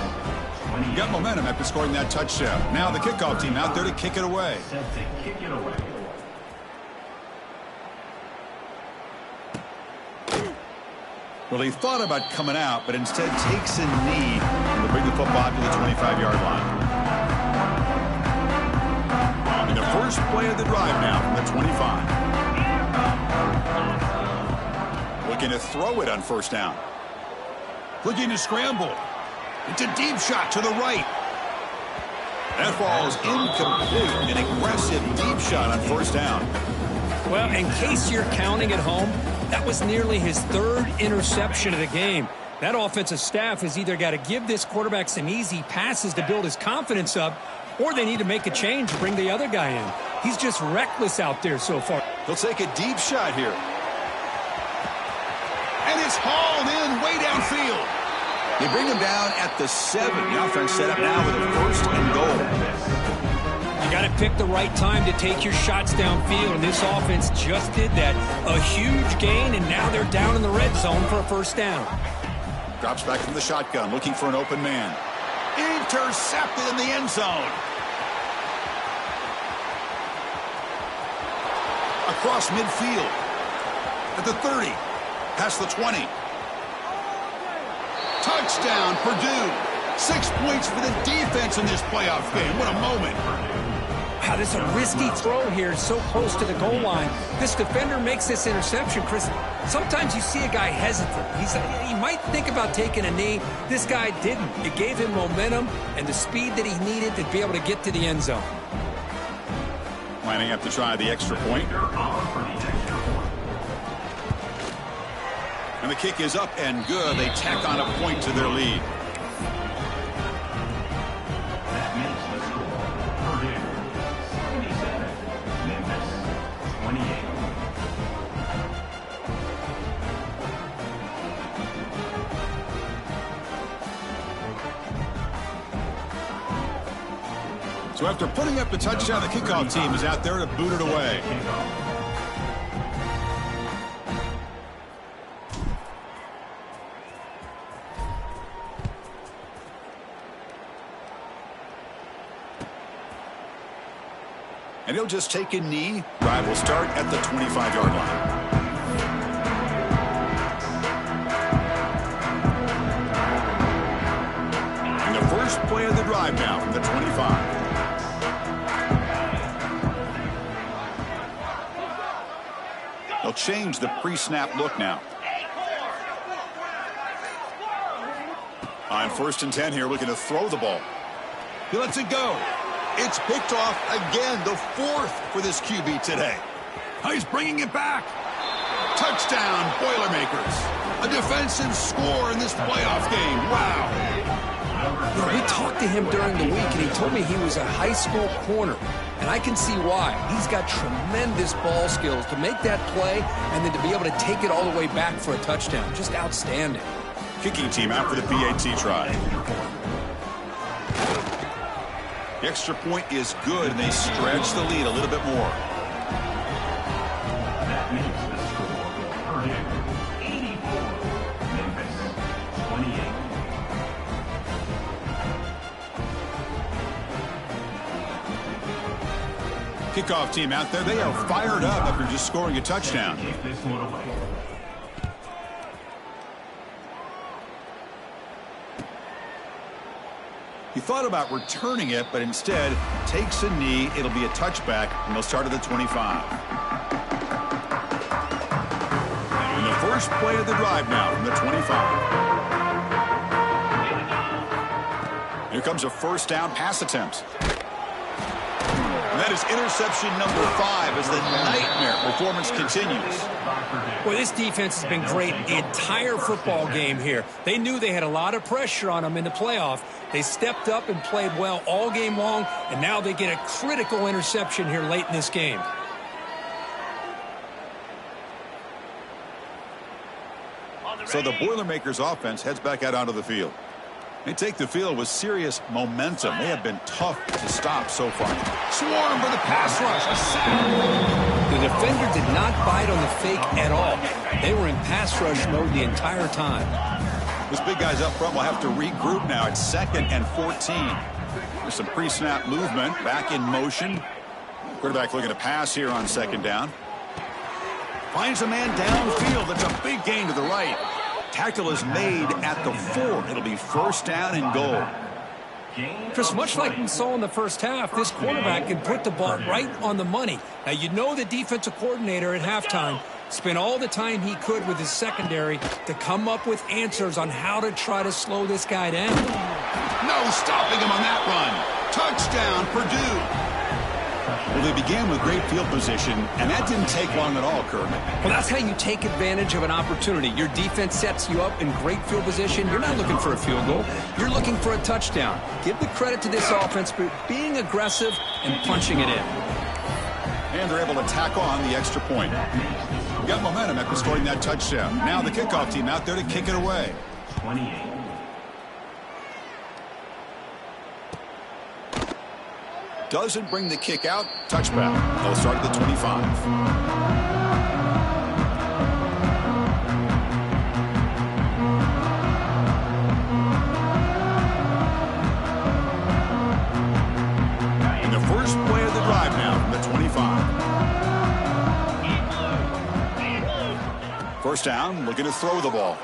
20. Got momentum after scoring that touchdown. Now the kickoff team out there to kick it away. Set to kick it away. Well, he thought about coming out, but instead takes a knee to bring the football to the 25-yard line. And the first play of the drive now from the 25. Looking to throw it on first down. Looking to scramble. It's a deep shot to the right. That falls incomplete. An aggressive deep shot on first down. Well, in case you're counting at home, that was nearly his third interception of the game. That offensive staff has either got to give this quarterback some easy passes to build his confidence up, or they need to make a change to bring the other guy in. He's just reckless out there so far. He'll take a deep shot here. And it's hauled in way downfield. They bring him down at the 7. The offense set up now with a first and goal. You got to pick the right time to take your shots downfield, and this offense just did that. A huge gain, and now they're down in the red zone for a first down. Drops back from the shotgun, looking for an open man. Intercepted in the end zone. Across midfield. At the 30. Past the 20. Touchdown, Purdue. 6 points for the defense in this playoff game. What a moment. Wow, this is a risky throw here, so close to the goal line. This defender makes this interception, Chris. Sometimes you see a guy hesitant. He might think about taking a knee. This guy didn't. It gave him momentum and the speed that he needed to be able to get to the end zone. Lining up to try the extra point. And the kick is up and good. They tack on a point to their lead. That makes the score. Purdue 77, Memphis 28. So after putting up the touchdown, the kickoff team is out there to boot it away. And he'll just take a knee. Drive will start at the 25-yard line. And the first play of the drive now from the 25. They'll change the pre-snap look now. On 1st and 10 here, looking to throw the ball. He lets it go. It's picked off again, the 4th for this QB today. Oh, he's bringing it back. Touchdown, Boilermakers. A defensive score in this playoff game. Wow. We talked to him during the week, and he told me he was a high school corner. And I can see why. He's got tremendous ball skills to make that play and then to be able to take it all the way back for a touchdown. Just outstanding. Kicking team out for the PAT try. The extra point is good, and they stretch the lead a little bit more. That makes the score. Purdue 84, Memphis 28. Kickoff team out there, they are fired up after just scoring a touchdown. Take this one away. He thought about returning it, but instead takes a knee. It'll be a touchback, and they'll start at the 25. And the first play of the drive now from the 25. Here comes a first down pass attempt. And that is interception number 5 as the nightmare performance continues. Boy, this defense has been great the entire football game here. They knew they had a lot of pressure on them in the playoff. They stepped up and played well all game long, and now they get a critical interception here late in this game. So the Boilermakers offense heads back out onto the field. They take the field with serious momentum. They have been tough to stop so far. Swarm for the pass rush. A sack. The defender did not bite on the fake at all. They were in pass rush mode the entire time. Those big guys up front will have to regroup now. It's 2nd and 14. There's some pre-snap movement. Back in motion. Quarterback looking to pass here on 2nd down. Finds a man downfield. That's a big gain to the right. Tackle is made at the 4. It'll be first down and goal. Chris, much like we saw in the first half, this quarterback can put the ball right on the money. Now, you know the defensive coordinator at halftime spent all the time he could with his secondary to come up with answers on how to try to slow this guy down. No stopping him on that run. Touchdown, Purdue. Well, they began with great field position, and that didn't take long at all, Kirk. Well, that's how you take advantage of an opportunity. Your defense sets you up in great field position. You're not looking for a field goal. You're looking for a touchdown. Give the credit to this offense for being aggressive and punching it in. And they're able to tack on the extra point. Got momentum after scoring that touchdown. Now the kickoff team out there to kick it away. 28. Doesn't bring the kick out. Touchback. They'll start at the 25. First play of the drive now from the 25. First down, looking to throw the ball.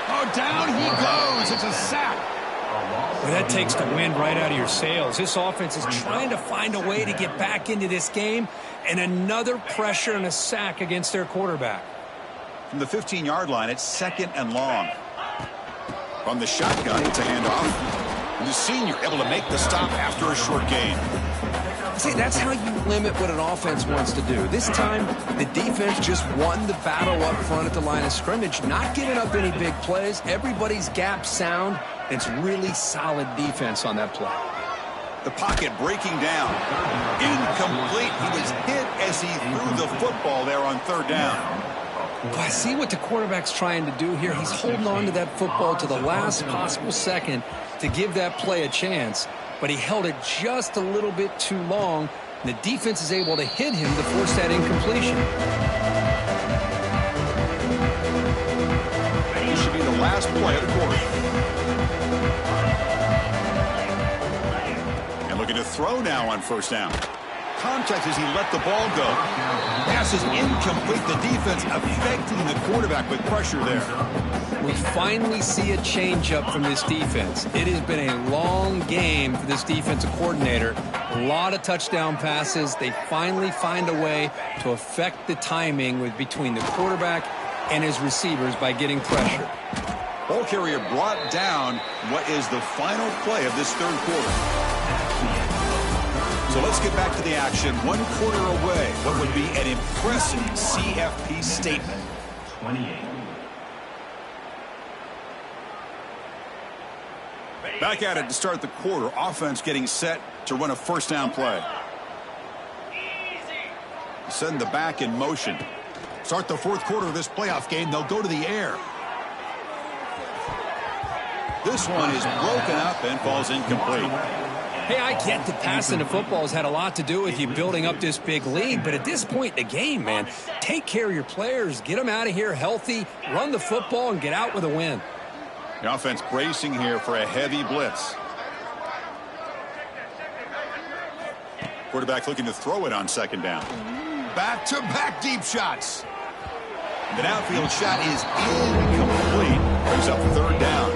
Oh, down he goes. It's a sack. Well, that takes the wind right out of your sails. This offense is trying to find a way to get back into this game, and another pressure and a sack against their quarterback. From the 15-yard line, it's second and long. From the shotgun, it's a handoff. And the senior able to make the stop after a short gain. See, that's how you limit what an offense wants to do. This time, the defense just won the battle up front at the line of scrimmage, not giving up any big plays. Everybody's gap sound. It's really solid defense on that play. The pocket breaking down. Incomplete. He was hit as he threw the football there on third down. Well, I see what the quarterback's trying to do here. He's holding on to that football to the last possible second to give that play a chance, but he held it just a little bit too long. The defense is able to hit him to force that incompletion. This should be the last play of the quarter. And looking to throw now on first down. Contact as he let the ball go. Pass is incomplete. The defense affecting the quarterback with pressure there. We finally see a change-up from this defense. It has been a long game for this defensive coordinator. A lot of touchdown passes. They finally find a way to affect the timing between the quarterback and his receivers by getting pressure. Ball carrier brought down what is the final play of this third quarter. So let's get back to the action. 1 quarter away. What would be an impressive CFP statement? 28. Back at it to start the quarter. Offense getting set to run a first down play. Send the back in motion. Start the fourth quarter of this playoff game. They'll go to the air. This one is broken up and falls incomplete. Hey, I get that passing the football has had a lot to do with you building up this big lead, but at this point in the game, man, take care of your players, get them out of here healthy, run the football, and get out with a win. The offense bracing here for a heavy blitz. Quarterback looking to throw it on second down. Back-to-back deep shots. The downfield shot is incomplete. Brings up third down.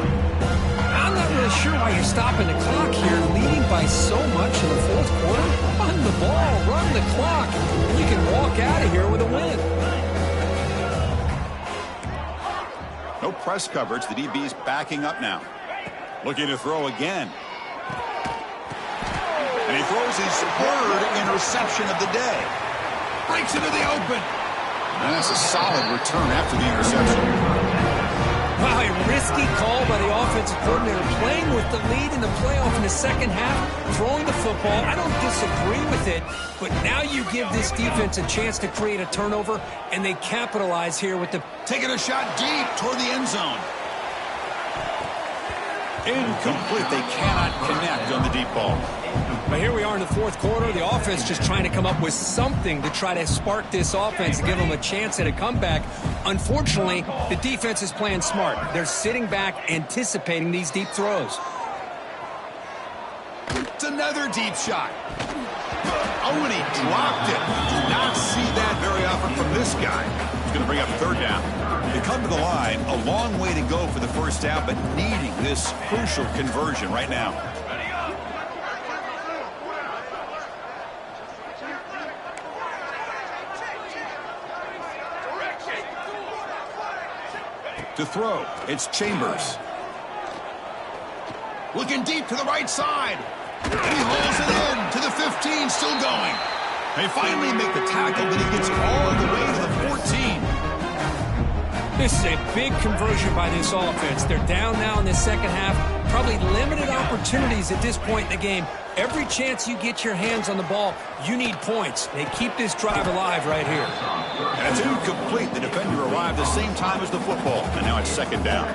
I'm not really sure why you're stopping the clock here, leading by so much in the fourth quarter. Run the ball, run the clock. You can walk out of here with a win. No press coverage. The DB's backing up now. Looking to throw again. And he throws his third interception of the day. Breaks into the open. And that's a solid return after the interception. Wow, a risky call by the offensive coordinator, playing with the lead in the playoff in the second half, throwing the football. I don't disagree with it, but now you give this defense a chance to create a turnover, and they capitalize here with the... Taking a shot deep toward the end zone. Incomplete. They cannot connect on the deep ball. But here we are in the fourth quarter. The offense just trying to come up with something to try to spark this offense and give them a chance at a comeback. Unfortunately, the defense is playing smart. They're sitting back, anticipating these deep throws. It's another deep shot. Oh, and he dropped it. Do not see that very often from this guy. He's going to bring up third down. They come to the line. A long way to go for the first down, but needing this crucial conversion right now. To throw, it's Chambers. Looking deep to the right side. And he hauls it in to the 15, still going. They finally make the tackle, but he gets all the way to the 14. This is a big conversion by this offense. They're down now in the second half. Probably limited opportunities at this point in the game. Every chance you get your hands on the ball, you need points. They keep this drive alive right here. And it's incomplete. The defender arrived the same time as the football. And now it's second down.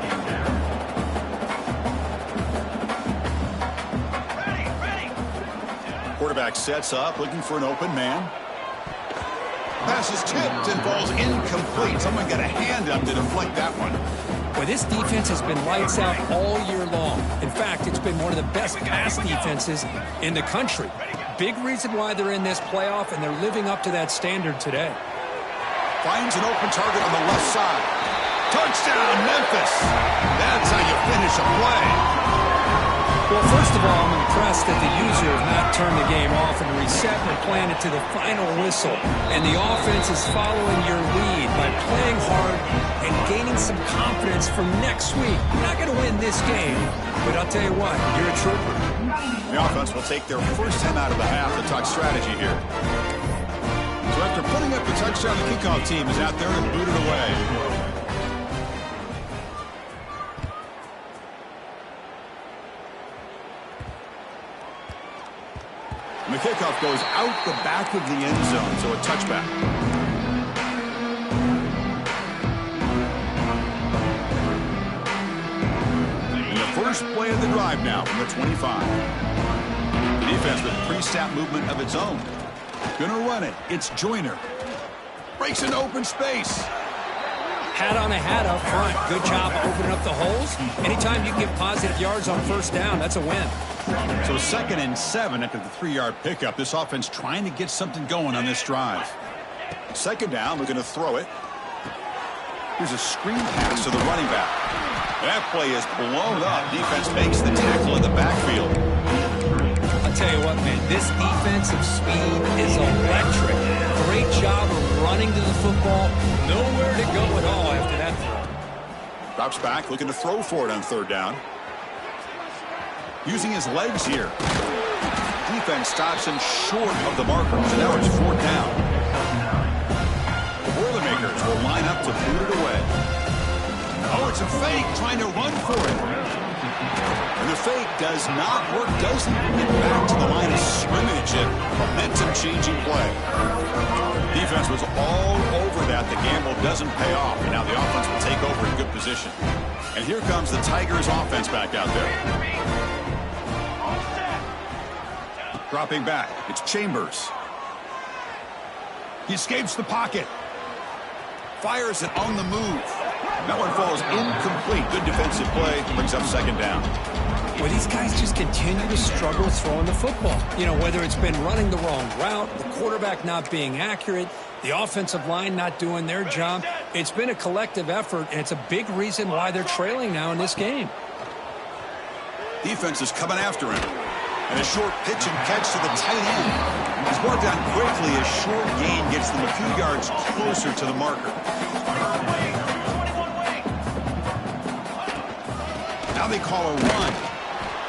Quarterback sets up, looking for an open man. Pass is tipped and falls incomplete. Someone got a hand up to deflect that one. Well, this defense has been lights out all year long. In fact, it's been one of the best pass defenses in the country. Big reason why they're in this playoff, and they're living up to that standard today. Finds an open target on the left side. Touchdown, Memphis. That's how you finish a play. Well, first of all, I'm impressed that the user has not turned the game off and reset and playing it to the final whistle. And the offense is following your lead by playing hard and gaining some confidence for next week. You're not going to win this game, but I'll tell you what, you're a trooper. The offense will take their first time out of the half to talk strategy here. So after putting up the touchdown, the kickoff team is out there and booted away. And the kickoff goes out the back of the end zone, so a touchback. And the first play of the drive now from the 25. The defense with pre-snap movement of its own. Gonna run it. It's Joyner. Breaks an open space. Hat on a hat up front. Good job opening up the holes. Anytime you get positive yards on first down, that's a win. So 2nd and 7 after the 3-yard pickup. This offense trying to get something going on this drive. 2nd down, we're going to throw it. Here's a screen pass to the running back. That play is blown up. Defense makes the tackle in the backfield. I'll tell you what, man, this defensive speed is electric. Great job of running to the football. Nowhere to go at all after that throw. Drops back, looking to throw for it on 3rd down. Using his legs here. Defense stops him short of the marker. So now it's 4th down. The Boilermakers will line up to boot it away. Oh, it's a fake trying to run for it. And the fake does not work. Doesn't get back to the line of scrimmage. A momentum-changing play. Defense was all over that. The gamble doesn't pay off. And now the offense will take over in good position. And here comes the Tigers offense back out there. Dropping back, it's Chambers. He escapes the pocket. Fires it on the move. That one falls incomplete. Good defensive play. Brings up 2nd down. Well, these guys just continue to struggle throwing the football. You know, whether it's been running the wrong route, the quarterback not being accurate, the offensive line not doing their job. It's been a collective effort, and it's a big reason why they're trailing now in this game. Defense is coming after him. And a short pitch and catch to the tight end. He's brought down quickly. A short gain gets them a few yards closer to the marker. Now they call a run.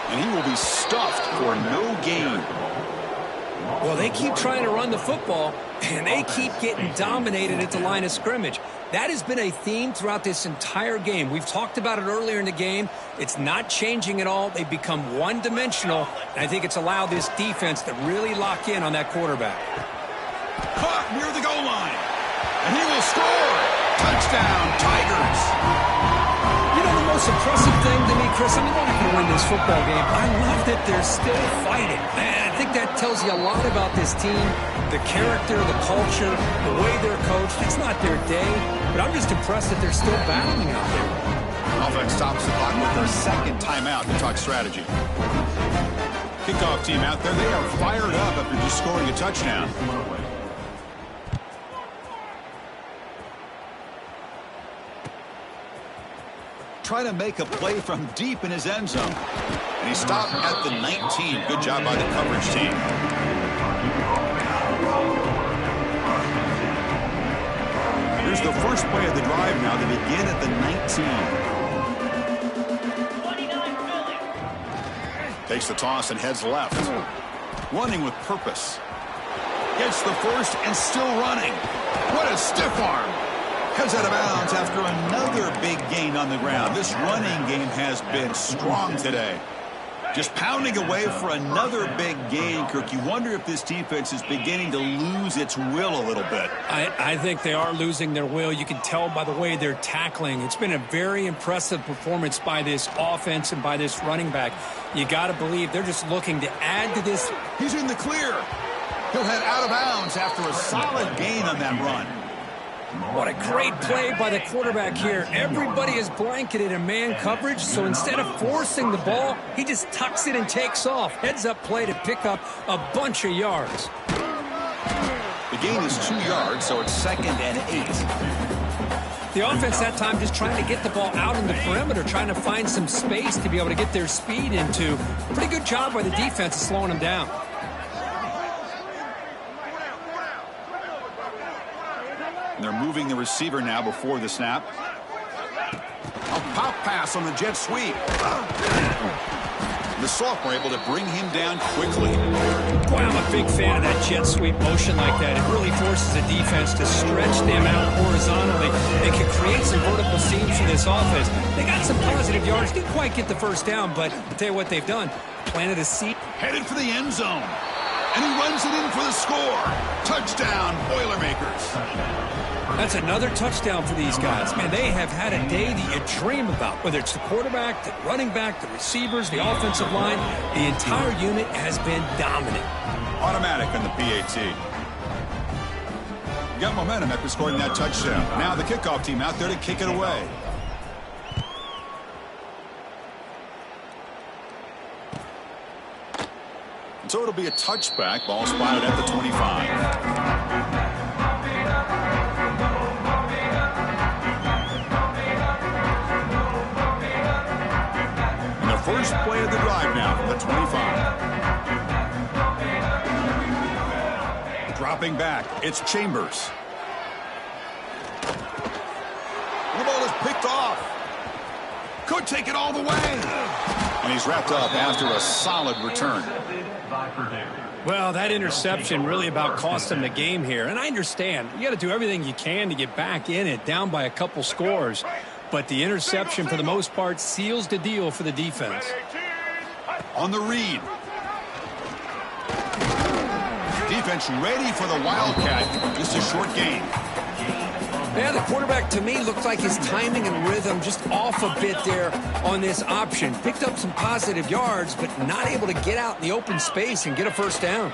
And he will be stuffed for no gain. Well, they keep trying to run the football, and they keep getting dominated at the line of scrimmage. That has been a theme throughout this entire game. We've talked about it earlier in the game. It's not changing at all. They've become one-dimensional, and I think it's allowed this defense to really lock in on that quarterback. Caught near the goal line, and he will score. Touchdown, Tigers. You know the most impressive thing to me, Chris, I mean, they're not going to win this football game. I love that they're still fighting. Man, I think that tells you a lot about this team, the character, the culture, the way they're coached. It's not their day, but I'm just impressed that they're still battling out there. Offense stops the clock with their 2nd timeout to talk strategy. Kickoff team out there. They are fired up after just scoring a touchdown. Trying to make a play from deep in his end zone. And he stopped at the 19. Good job by the coverage team. Here's the first play of the drive now. They begin at the 19. Takes the toss and heads left. Running with purpose. Gets the first and still running. What a stiff arm. Heads out of bounds after another big gain on the ground. This running game has been strong today. Just pounding away for another big gain, Kirk. You wonder if this defense is beginning to lose its will a little bit. I think they are losing their will. You can tell by the way they're tackling. It's been a very impressive performance by this offense and by this running back. You got to believe they're just looking to add to this. He's in the clear. He'll head out of bounds after a solid gain on that run. What a great play by the quarterback here. Everybody is blanketed in man coverage, so instead of forcing the ball, he just tucks it and takes off. Heads up play to pick up a bunch of yards. The gain is 2 yards, so it's 2nd and 8. The offense that time just trying to get the ball out in the perimeter, trying to find some space to be able to get their speed into. Pretty good job by the defense of slowing them down. They're moving the receiver now before the snap. A pop pass on the jet sweep. The sophomore able to bring him down quickly. Boy, I'm a big fan of that jet sweep motion like that. It really forces the defense to stretch them out horizontally. They can create some vertical seams for this offense. They got some positive yards. Didn't quite get the first down, but I'll tell you what they've done. Planted a seed. Headed for the end zone. And he runs it in for the score. Touchdown, Boilermakers. That's another touchdown for these guys. Man, they have had a day that you dream about, whether it's the quarterback, the running back, the receivers, the offensive line. The entire unit has been dominant. Automatic on the PAT. Got momentum after scoring that touchdown. Now the kickoff team out there to kick it away. So it'll be a touchback. Ball spotted at the 25. First play of the drive now from the 25. Dropping back, it's Chambers. The ball is picked off. Could take it all the way. And he's wrapped up after a solid return. Well, that interception really about cost him the game here. And I understand. You got to do everything you can to get back in it, down by a couple scores. But the interception, for the most part, seals the deal for the defense. On the read. Defense ready for the Wildcat. Just a short game. Yeah, the quarterback, to me, looked like his timing and rhythm just off a bit there on this option. Picked up some positive yards, but not able to get out in the open space and get a first down.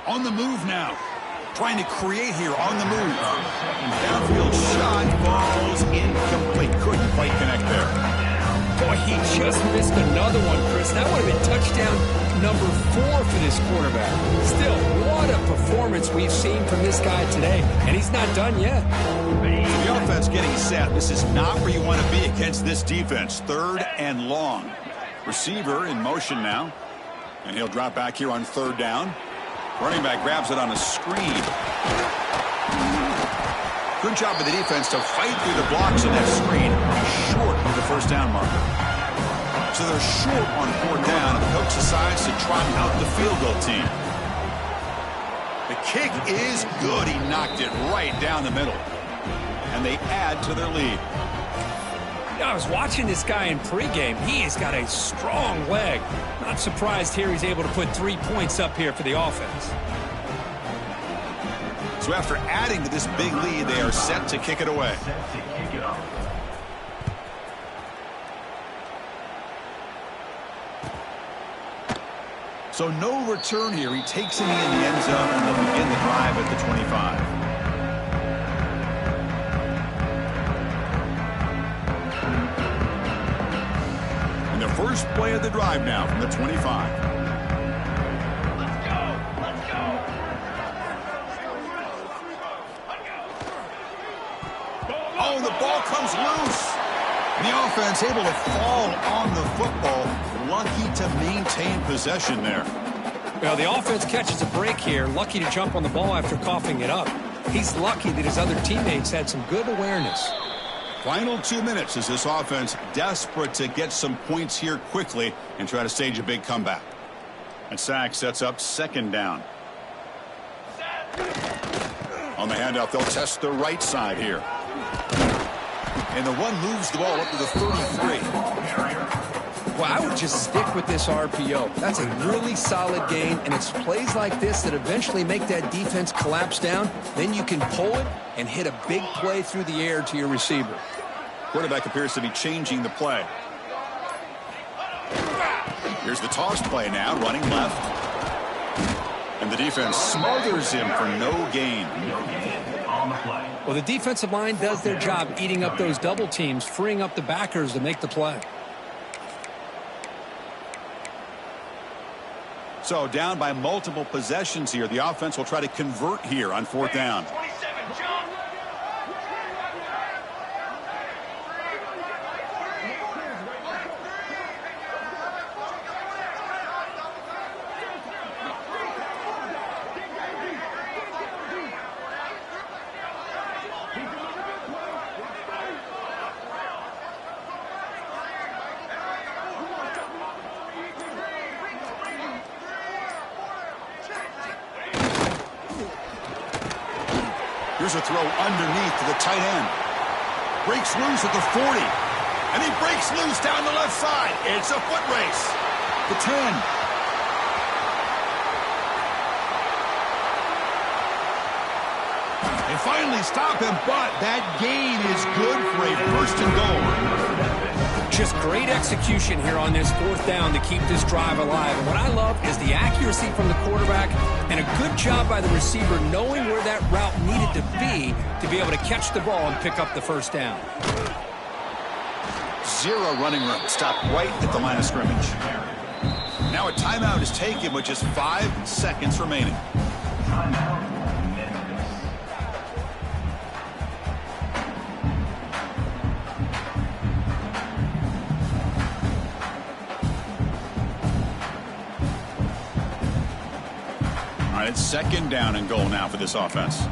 On the move now. Trying to create here on the move. Downfield shot falls incomplete. Couldn't quite connect there. Boy, he just missed another one, Chris. That would have been touchdown number 4 for this quarterback. Still, what a performance we've seen from this guy today. And he's not done yet. The offense getting set. This is not where you want to be against this defense. 3rd and long. Receiver in motion now. And he'll drop back here on 3rd down. Running back grabs it on a screen. Good job by the defense to fight through the blocks of that screen. Short of the first down marker. So they're short on 4th down, and the coach decides to trot out the field goal team. The kick is good. He knocked it right down the middle. And they add to their lead. I was watching this guy in pregame. He has got a strong leg. Not surprised here he's able to put 3 points up here for the offense. So after adding to this big lead, they are set to kick it away. So no return here. He takes it in the end zone, and they'll begin the drive at the 25. First play of the drive now from the 25. Let's go! Oh, the ball comes loose. The offense able to fall on the football. Lucky to maintain possession there. Well, the offense catches a break here. Lucky to jump on the ball after coughing it up. He's lucky that his other teammates had some good awareness. Final 2 minutes as this offense desperate to get some points here quickly and try to stage a big comeback. And Sack sets up second down. On the handoff, they'll test the right side here. And the one moves the ball up to the 33. Well, I would just stick with this RPO. That's a really solid game, and it's plays like this that eventually make that defense collapse down. Then you can pull it and hit a big play through the air to your receiver. Quarterback appears to be changing the play. Here's the toss play now, running left. And the defense smothers him for no gain. On the play. Well, the defensive line does their job eating up those double teams, freeing up the backers to make the play. So down by multiple possessions here. The offense will try to convert here on fourth down. 27, jump. Here's a throw underneath to the tight end. Breaks loose at the 40. And he breaks loose down the left side. It's a foot race. The 10. They finally stop him, but that gain is good for a first and goal. Just great execution here on this fourth down to keep this drive alive. And what I love is the accuracy from the quarterback and a good job by the receiver knowing where that route needed to be able to catch the ball and pick up the first down. Zero running room. Stopped right at the line of scrimmage. Now a timeout is taken with just 5 seconds remaining. Timeout. Memphis. All right, it's second down and goal now for this offense.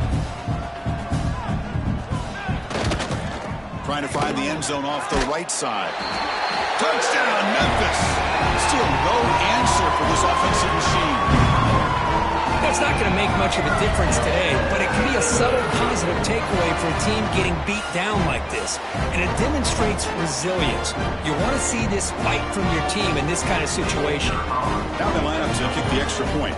Trying to find the end zone off the right side. Touchdown, Memphis. Still no answer for this offensive machine. That's not going to make much of a difference today, but it can be a subtle positive takeaway for a team getting beat down like this. And it demonstrates resilience. You want to see this fight from your team in this kind of situation. Now they line up to kick the extra point.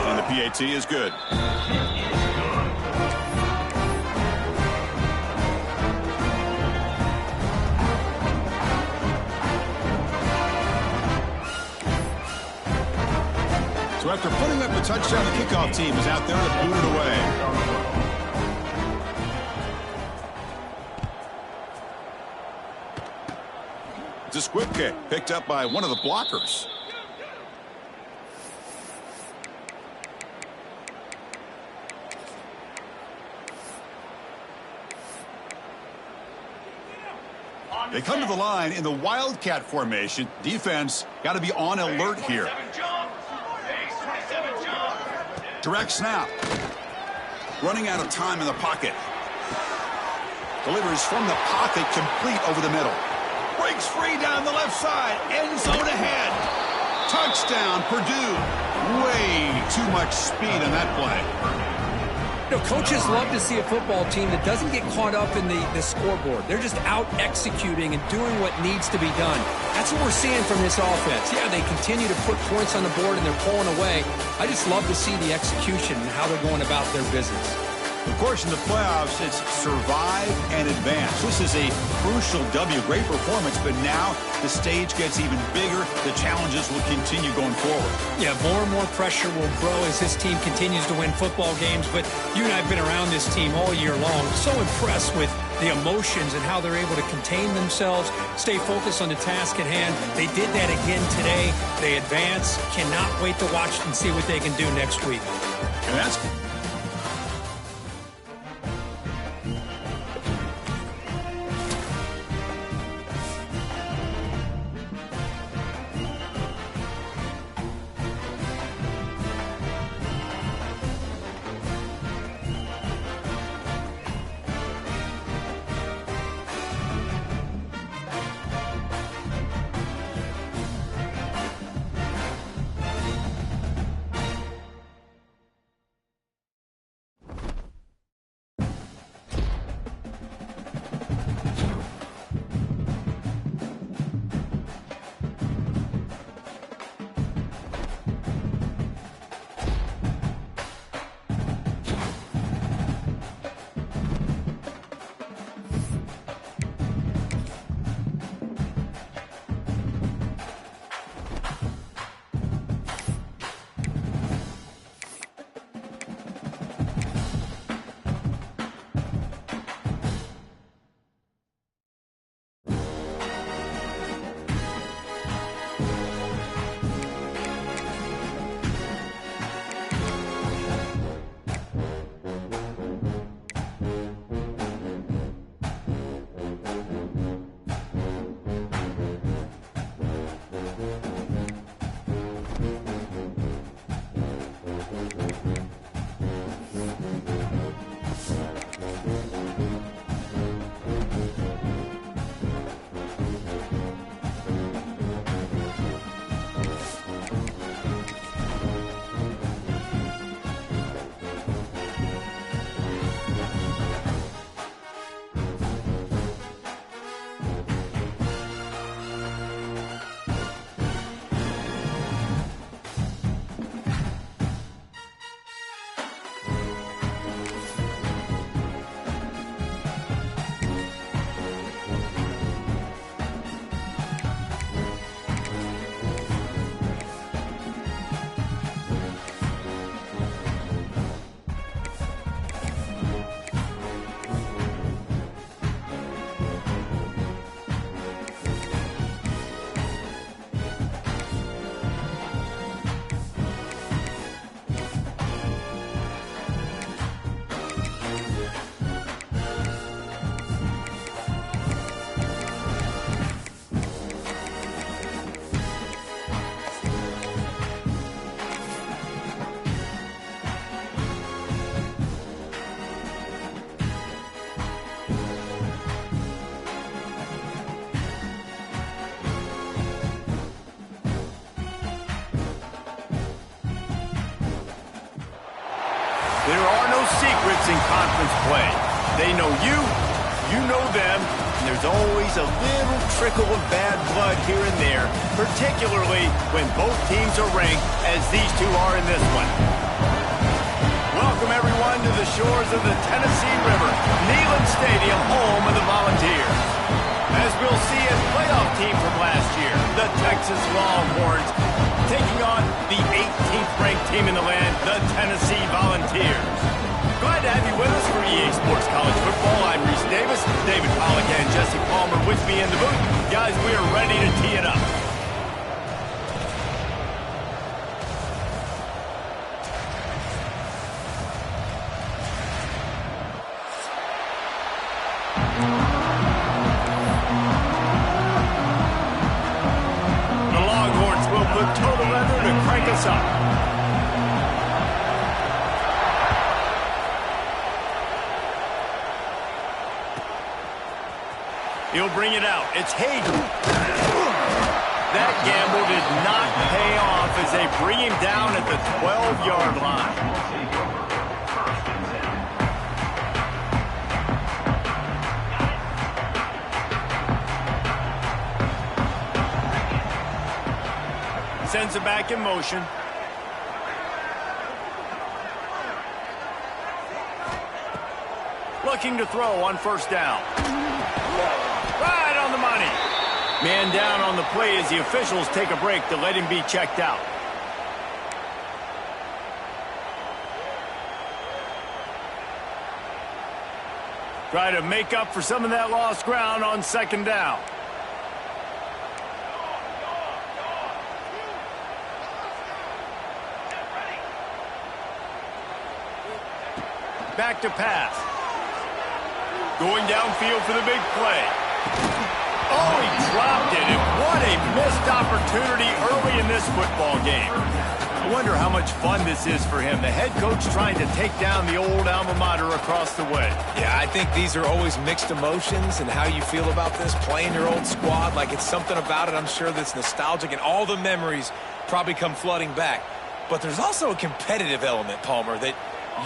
And the PAT is good. So after putting up the touchdown, the kickoff team is out there to boot it away. It's a squib kick picked up by one of the blockers. They come to the line in the Wildcat formation. Defense got to be on alert here. 27, jump. Base 27, jump. Direct snap. Running out of time in the pocket. Delivers from the pocket, complete over the middle. Breaks free down the left side. End zone ahead. Touchdown, Purdue. Way too much speed on that play. You know, coaches love to see a football team that doesn't get caught up in the scoreboard. They're just out executing and doing what needs to be done. That's what we're seeing from this offense. Yeah, they continue to put points on the board and they're pulling away. I just love to see the execution and how they're going about their business. Of course, in the playoffs, it's survive and advance. This is a crucial W. Great performance, but now the stage gets even bigger. The challenges will continue going forward. Yeah, more and more pressure will grow as this team continues to win football games. But you and I have been around this team all year long. So impressed with the emotions and how they're able to contain themselves, stay focused on the task at hand. They did that again today. They advance. Cannot wait to watch and see what they can do next week. And that's... There are no secrets in conference play. They know you, you know them, and there's always a little trickle of bad blood here and there, particularly when both teams are ranked as these two are in this one. Welcome, everyone, to the shores of the Tennessee River, Neyland Stadium, home of the Volunteers. As we'll see a playoff team from last year, the Texas Longhorns, taking on the 18th ranked team in the land, the Tennessee Volunteers. Glad to have you with us for EA Sports College Football. I'm Reese Davis, David Pollack and Jesse Palmer with me in the booth. Guys, we are ready to tee it up. The Longhorns will put total leather to crank us up. He'll bring it out. It's Hayden. That gamble did not pay off as they bring him down at the 12-yard line. Sends it back in motion. Looking to throw on first down. Right on the money. Man down on the play as the officials take a break to let him be checked out. Try to make up for some of that lost ground on second down. Back to pass. Going downfield for the big play. Oh, he dropped it, and what a missed opportunity early in this football game. I wonder how much fun this is for him. The head coach trying to take down the old alma mater across the way. Yeah, I think these are always mixed emotions and how you feel about this, playing your old squad. Like, it's something about it, I'm sure, that's nostalgic, and all the memories probably come flooding back. But there's also a competitive element, Palmer, that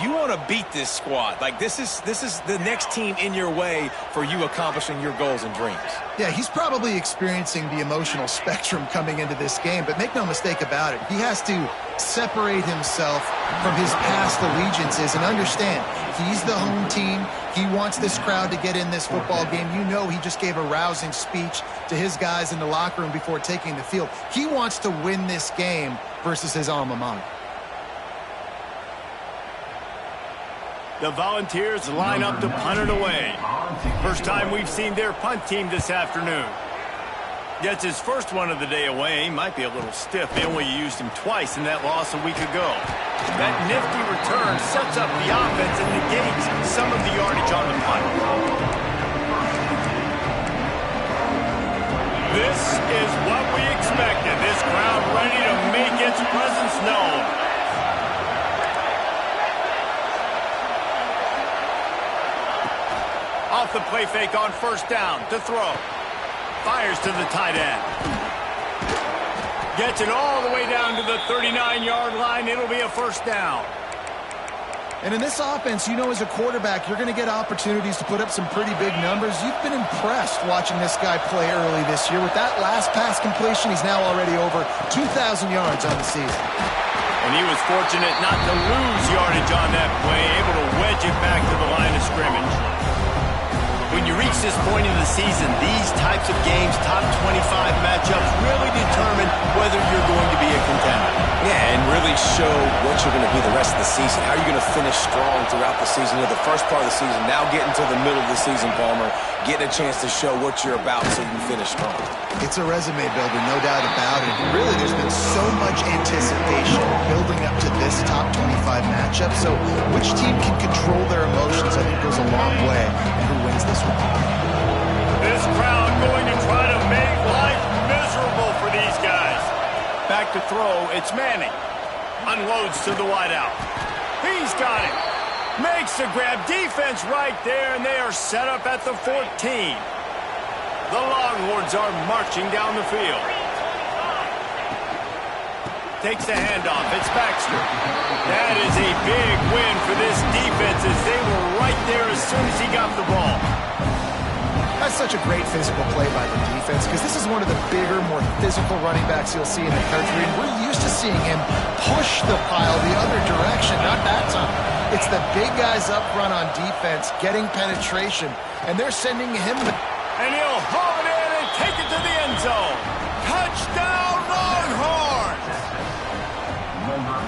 you want to beat this squad. Like, this is the next team in your way for you accomplishing your goals and dreams. Yeah, he's probably experiencing the emotional spectrum coming into this game, but make no mistake about it. He has to separate himself from his past allegiances and understand he's the home team. He wants this crowd to get in this football game. You know, he just gave a rousing speech to his guys in the locker room before taking the field. He wants to win this game versus his alma mater. The Volunteers line up to punt it away. First time we've seen their punt team this afternoon. Gets his first one of the day away. Might be a little stiff. They only used him twice in that loss a week ago. That nifty return sets up the offense and negates some of the yardage on the punt. This is what we expected. This crowd ready to make its presence known. Off the play fake on first down to throw. Fires to the tight end. Gets it all the way down to the 39-yard line. It'll be a first down. And in this offense, you know, as a quarterback, you're going to get opportunities to put up some pretty big numbers. You've been impressed watching this guy play early this year. With that last pass completion, he's now already over 2,000 yards on the season. And he was fortunate not to lose yardage on that play, able to wedge it back to the line of scrimmage. When you reach this point in the season, these types of games, top 25 matchups, really determine whether you're going to be a contender. Yeah, and really show what you're going to be the rest of the season. How are you going to finish strong throughout the season? You know, the first part of the season, now getting to the middle of the season, Palmer, getting a chance to show what you're about so you can finish strong. It's a resume builder, no doubt about it. Really, there's been so much anticipation building up to this top 25 matchup. So which team can control their emotions, I think, goes a long way in who wins this one. This crowd going to try to make life miserable for these guys. Back to throw, it's Manning. Unloads to the wideout. He's got it. Makes the grab. Defense right there, and they are set up at the 14. The Longhorns are marching down the field. Takes the handoff. It's Baxter. That is a big win for this defense as they were right there as soon as he got the ball. That's such a great physical play by the defense because this is one of the bigger, more physical running backs you'll see in the country, and we're used to seeing him push the pile the other direction, not that time. It's the big guys up front on defense getting penetration, and they're sending him the... And he'll haul it in and take it to the end zone. Touchdown, Longhorns!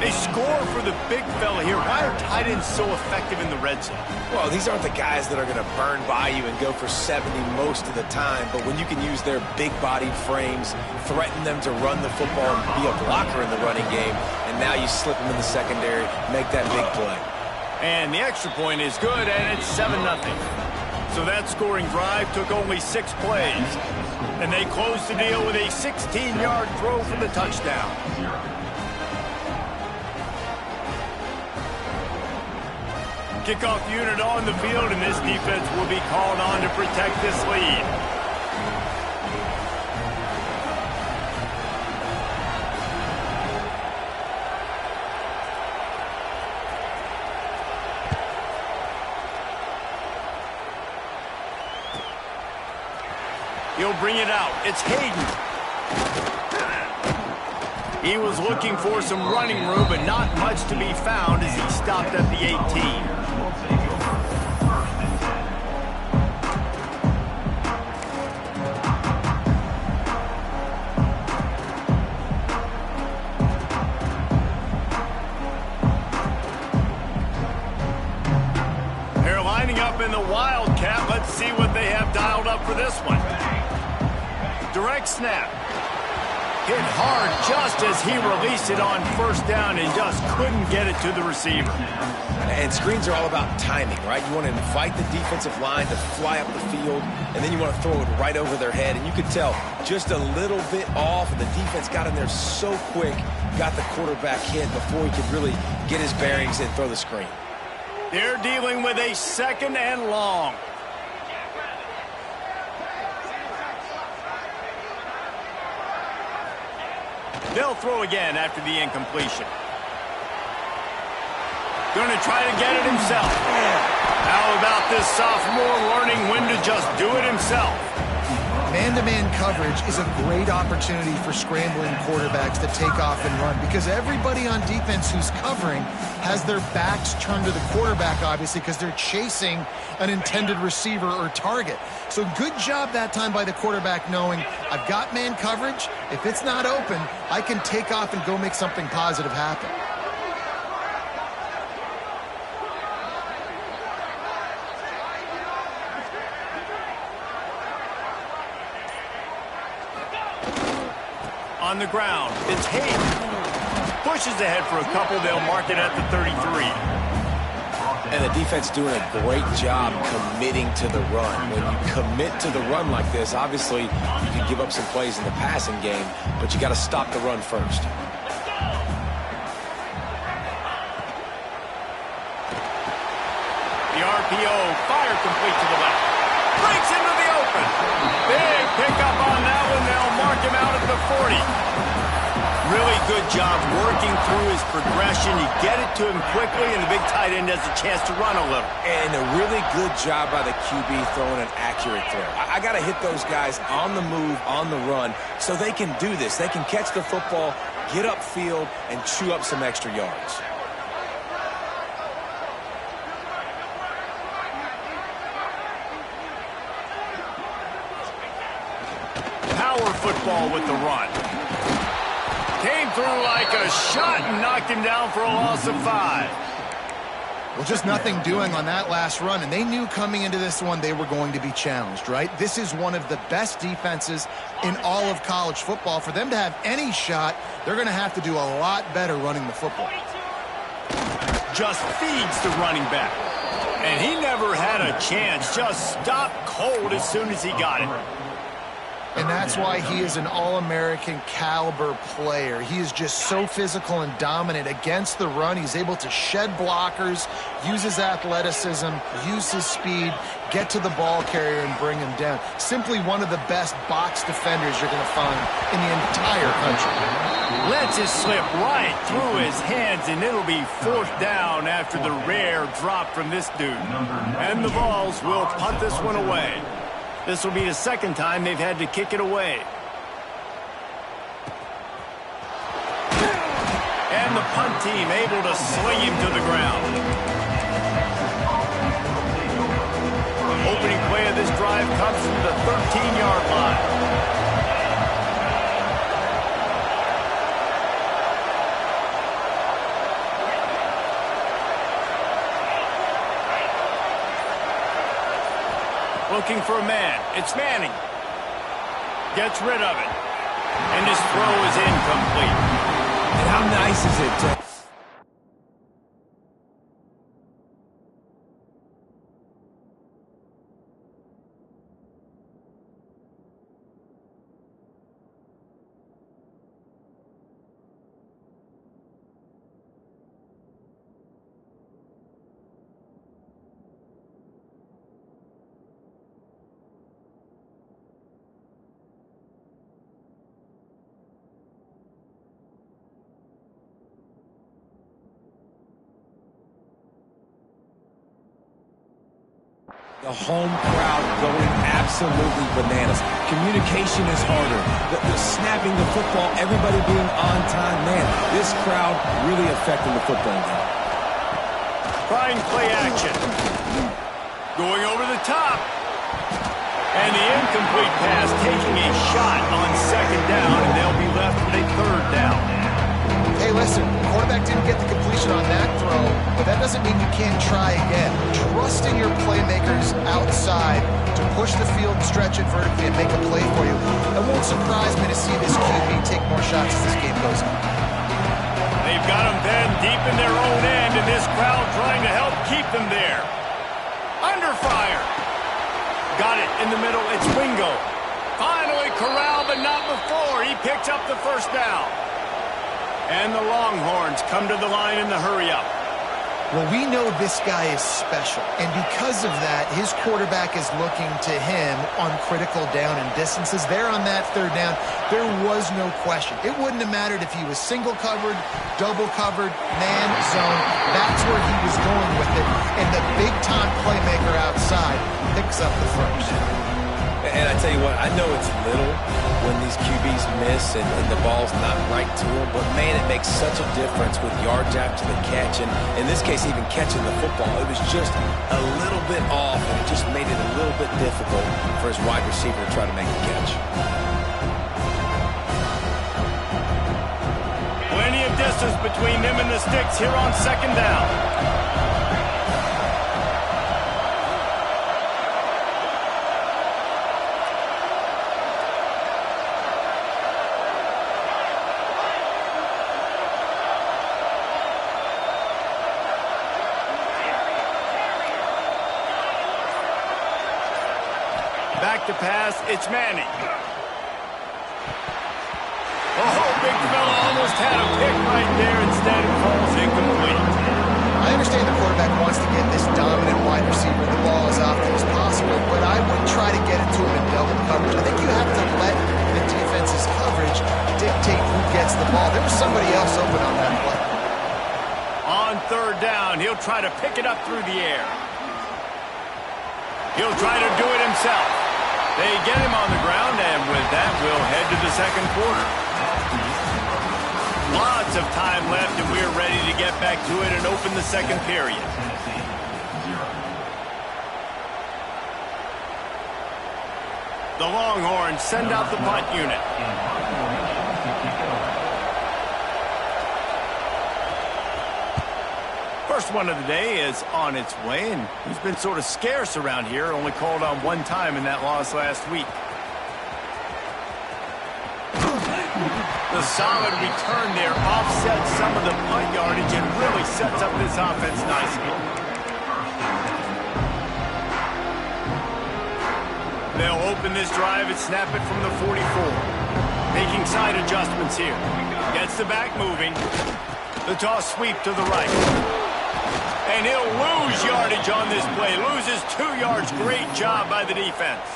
They score for the big fella here. Why are tight ends so effective in the red zone? Well, these aren't the guys that are going to burn by you and go for 70 most of the time, but when you can use their big-bodied frames, threaten them to run the football and be a blocker in the running game, and now you slip them in the secondary, make that big play. And the extra point is good, and it's 7-0. So that scoring drive took only 6 plays, and they closed the deal with a 16-yard throw for the touchdown. Kickoff unit on the field, and this defense will be called on to protect this lead. He'll bring it out. It's Hayden. He was looking for some running room, but not much to be found as he stopped at the 18. They're lining up in the Wildcat. Let's see what they have dialed up for this one. Direct snap. Hit hard just as he released it on first down and just couldn't get it to the receiver. And screens are all about timing, right? You want to invite the defensive line to fly up the field, and then you want to throw it right over their head. And you could tell just a little bit off, and the defense got in there so quick, got the quarterback hit before he could really get his bearings and throw the screen. They're dealing with a 2nd and long. They'll throw again after the incompletion. Going to try to get it himself. How about this sophomore learning when to just do it himself? Man-to-man coverage is a great opportunity for scrambling quarterbacks to take off and run because everybody on defense who's covering has their backs turned to the quarterback, obviously, because they're chasing an intended receiver or target. So good job that time by the quarterback knowing I've got man coverage. If it's not open, I can take off and go make something positive happen. On the ground, it's Hayden. Pushes ahead for a couple. They'll mark it at the 33. And the defense doing a great job committing to the run. When you commit to the run like this, obviously you can give up some plays in the passing game, but you got to stop the run first. The RPO, fire complete to the left. Breaks into the open. Big pickup on that one. They'll mark him out at the 40. Really good job working through his progression. You get it to him quickly, and the big tight end has a chance to run a little. And a really good job by the QB throwing an accurate throw. I got to hit those guys on the move, on the run, so they can do this. They can catch the football, get upfield, and chew up some extra yards. Power football with the run. Came through like a shot and knocked him down for a loss of 5. Well, just nothing doing on that last run, and they knew coming into this one they were going to be challenged, right? This is one of the best defenses in all of college football. For them to have any shot, they're going to have to do a lot better running the football. Just feeds the running back. And he never had a chance. Just stopped cold as soon as he got it. And that's why he is an All-American caliber player. He is just so physical and dominant against the run. He's able to shed blockers, use his athleticism, use his speed, get to the ball carrier and bring him down. Simply one of the best box defenders you're going to find in the entire country. Lets it slip right through his hands, and it'll be fourth down after the rare drop from this dude. And the Vols will punt this one away. This will be the second time they've had to kick it away. And the punt team able to sling him to the ground. Opening play of this drive comes from the 13-yard line. Looking for a man. It's Manning. Gets rid of it. And his throw is incomplete. And how nice is it to... The home crowd going absolutely bananas. Communication is harder. The snapping the football, everybody being on time. Man, this crowd really affecting the football game. Trying play action. Going over the top. And the incomplete pass taking a shot on second down, and they'll be left with a third down. Hey, listen, the quarterback didn't get the completion on that throw, but that doesn't mean you can't try again. Trust in your playmakers outside to push the field, stretch it vertically, and make a play for you. It won't surprise me to see this QB take more shots as this game goes on. They've got them then deep in their own end, and this crowd trying to help keep them there. Under fire. Got it in the middle. It's Wingo. Finally corralled, but not before. He picks up the first down. And the Longhorns come to the line in the hurry-up. Well, we know this guy is special, and because of that, his quarterback is looking to him on critical down and distances. There on that third down, there was no question. It wouldn't have mattered if he was single covered, double covered, man, zone. That's where he was going with it, and the big-time playmaker outside picks up the first. And I tell you what, I know it's little when these QBs miss and the ball's not right to them, but man, it makes such a difference with yards after the catch. And in this case, even catching the football, it was just a little bit off, and it just made it a little bit difficult for his wide receiver to try to make the catch. Plenty of distance between them and the sticks here on second down. Back to pass, it's Manning. Oh, big fella almost had a pick right there. Instead, it falls incomplete. I understand the quarterback wants to get this dominant wide receiver the ball as often as possible, but I wouldn't try to get it to him in double coverage. I think you have to let the defense's coverage dictate who gets the ball. There was somebody else open on that play. On third down, he'll try to pick it up through the air. He'll try to do it himself. They get him on the ground, and with that, we'll head to the second quarter. Lots of time left, and we're ready to get back to it and open the second period. The Longhorns send out the punt unit. First one of the day is on its way, and he's been sort of scarce around here, only called on one time in that loss last week. The solid return there offsets some of the punt yardage and really sets up this offense nicely. They'll open this drive and snap it from the 44. Making side adjustments here. Gets the back moving. The toss sweep to the right. And he'll lose yardage on this play. Loses 2 yards. Great job by the defense.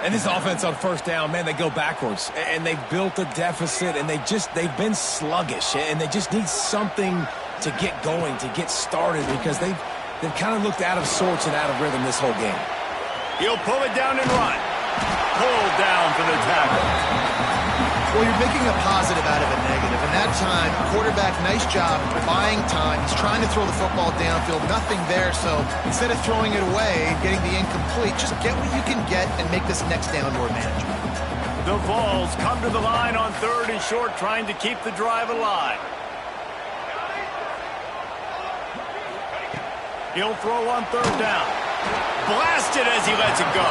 And this offense on first down, man, they go backwards. And they've built a deficit, and they've been sluggish. And they just need something to get going, to get started, because they've kind of looked out of sorts and out of rhythm this whole game. He'll pull it down and run. Pulled down for the tackle. Well, you're making a positive out of a negative. And that time, quarterback, nice job buying time. He's trying to throw the football downfield. Nothing there, so instead of throwing it away, getting the incomplete, just get what you can get and make this next down more manageable. The Vols come to the line on 3rd and short, trying to keep the drive alive. He'll throw on 3rd down. Blasted as he lets it go.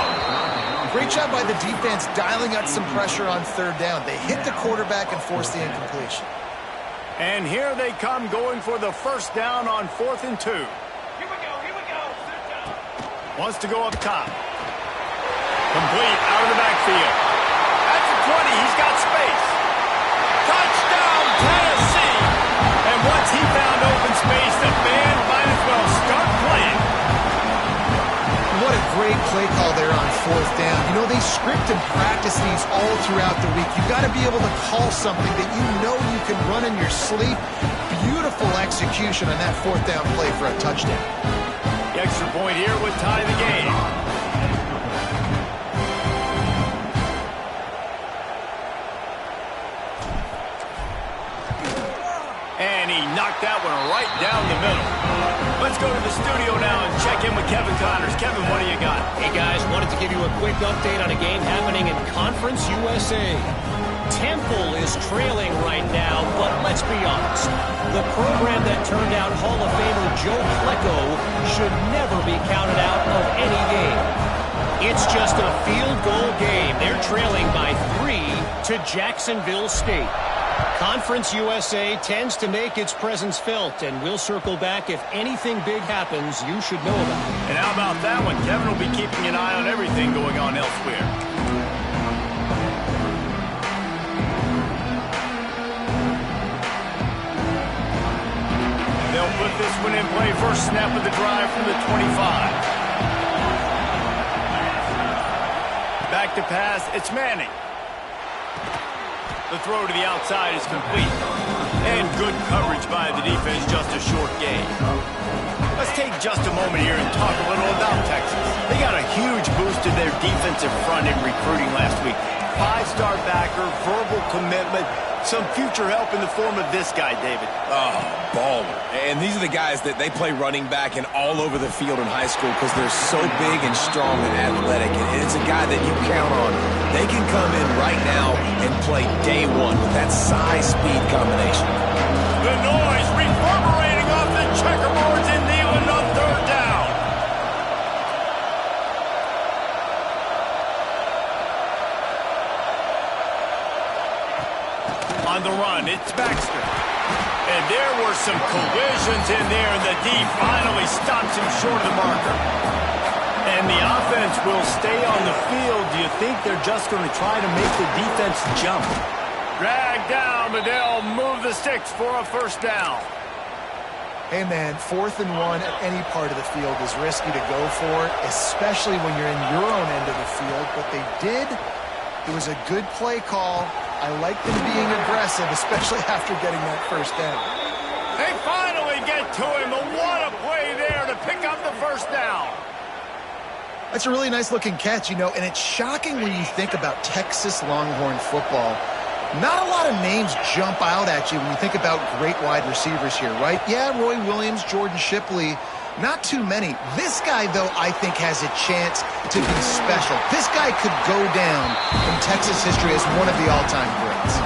Great job by the defense dialing out some pressure on 3rd down. They hit the quarterback and forced the incompletion. And here they come going for the first down on 4th and 2. Here we go, here we go. Wants to go up top. Complete out of the backfield. At the 20, he's got space. Touchdown, Tennessee! And once he found open space, the band might as well start playing. What a great play call there on 4th down. You know, they script and practice these all throughout the week. You've got to be able to call something that you know you can run in your sleep. Beautiful execution on that 4th down play for a touchdown. The extra point here would tie the game. And he knocked that one right down the middle. Let's go to the studio now and check in with Kevin Connors. Kevin, what do you got? Hey, guys, wanted to give you a quick update on a game happening in Conference USA. Temple is trailing right now, but let's be honest. The program that turned out Hall of Famer Joe Klecko should never be counted out of any game. It's just a field goal game. They're trailing by 3 to Jacksonville State. Conference USA tends to make its presence felt, and we'll circle back if anything big happens you should know about. And how about that one? Kevin will be keeping an eye on everything going on elsewhere. They'll put this one in play. First snap of the drive from the 25. Back to pass. It's Manning. The throw to the outside is complete. And good coverage by the defense, just a short gain. Let's take just a moment here and talk a little about Texas. They got a huge boost to their defensive front in recruiting last week. 5-star backer, verbal commitment, some future help in the form of this guy, David. Oh, baller. And these are the guys that they play running back and all over the field in high school because they're so big and strong and athletic. And it's a guy that you count on. They can come in right now and play day one with that size-speed combination. The noise reverberating off the checkerboards in Neyland on 3rd down. On the run, it's Baxter. And there were some collisions in there, and the D finally stops him short of the marker. And the offense will stay on the field. Do you think they're just going to try to make the defense jump? Drag down, but they'll move the sticks for a first down. Hey, man, 4th and 1 at any part of the field is risky to go for, especially when you're in your own end of the field. But they did. It was a good play call. I like them being aggressive, especially after getting that first down. They finally get to him, but what a play there to pick up the first down. That's a really nice-looking catch, you know, and it's shocking when you think about Texas Longhorn football. Not a lot of names jump out at you when you think about great wide receivers here, right? Yeah, Roy Williams, Jordan Shipley, not too many. This guy, though, I think has a chance to be special. This guy could go down in Texas history as one of the all-time greats.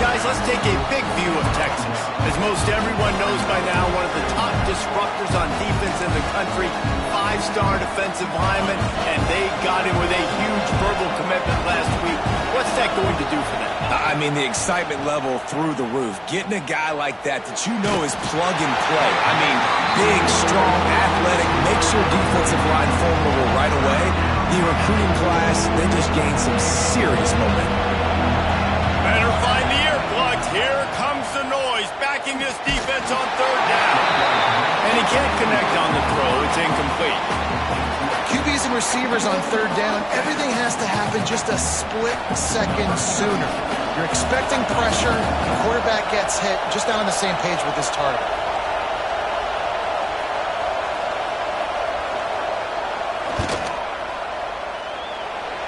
Guys, let's take a big view of Texas. As most everyone knows by now, one of the top disruptors on defense in the country, 5-star defensive lineman, and they got him with a huge verbal commitment last week. What's that going to do for them? I mean, the excitement level through the roof. Getting a guy like that you know is plug and play. I mean, big, strong, athletic, makes your defensive line formidable right away. The recruiting class, they just gained some serious momentum. Better find the earplugs. Here comes the noise, backing this defense on 3rd down. And he can't connect on the throw. It's incomplete. QBs and receivers on third down, everything has to happen just a split second sooner. You're expecting pressure, the quarterback gets hit, just not on the same page with his target.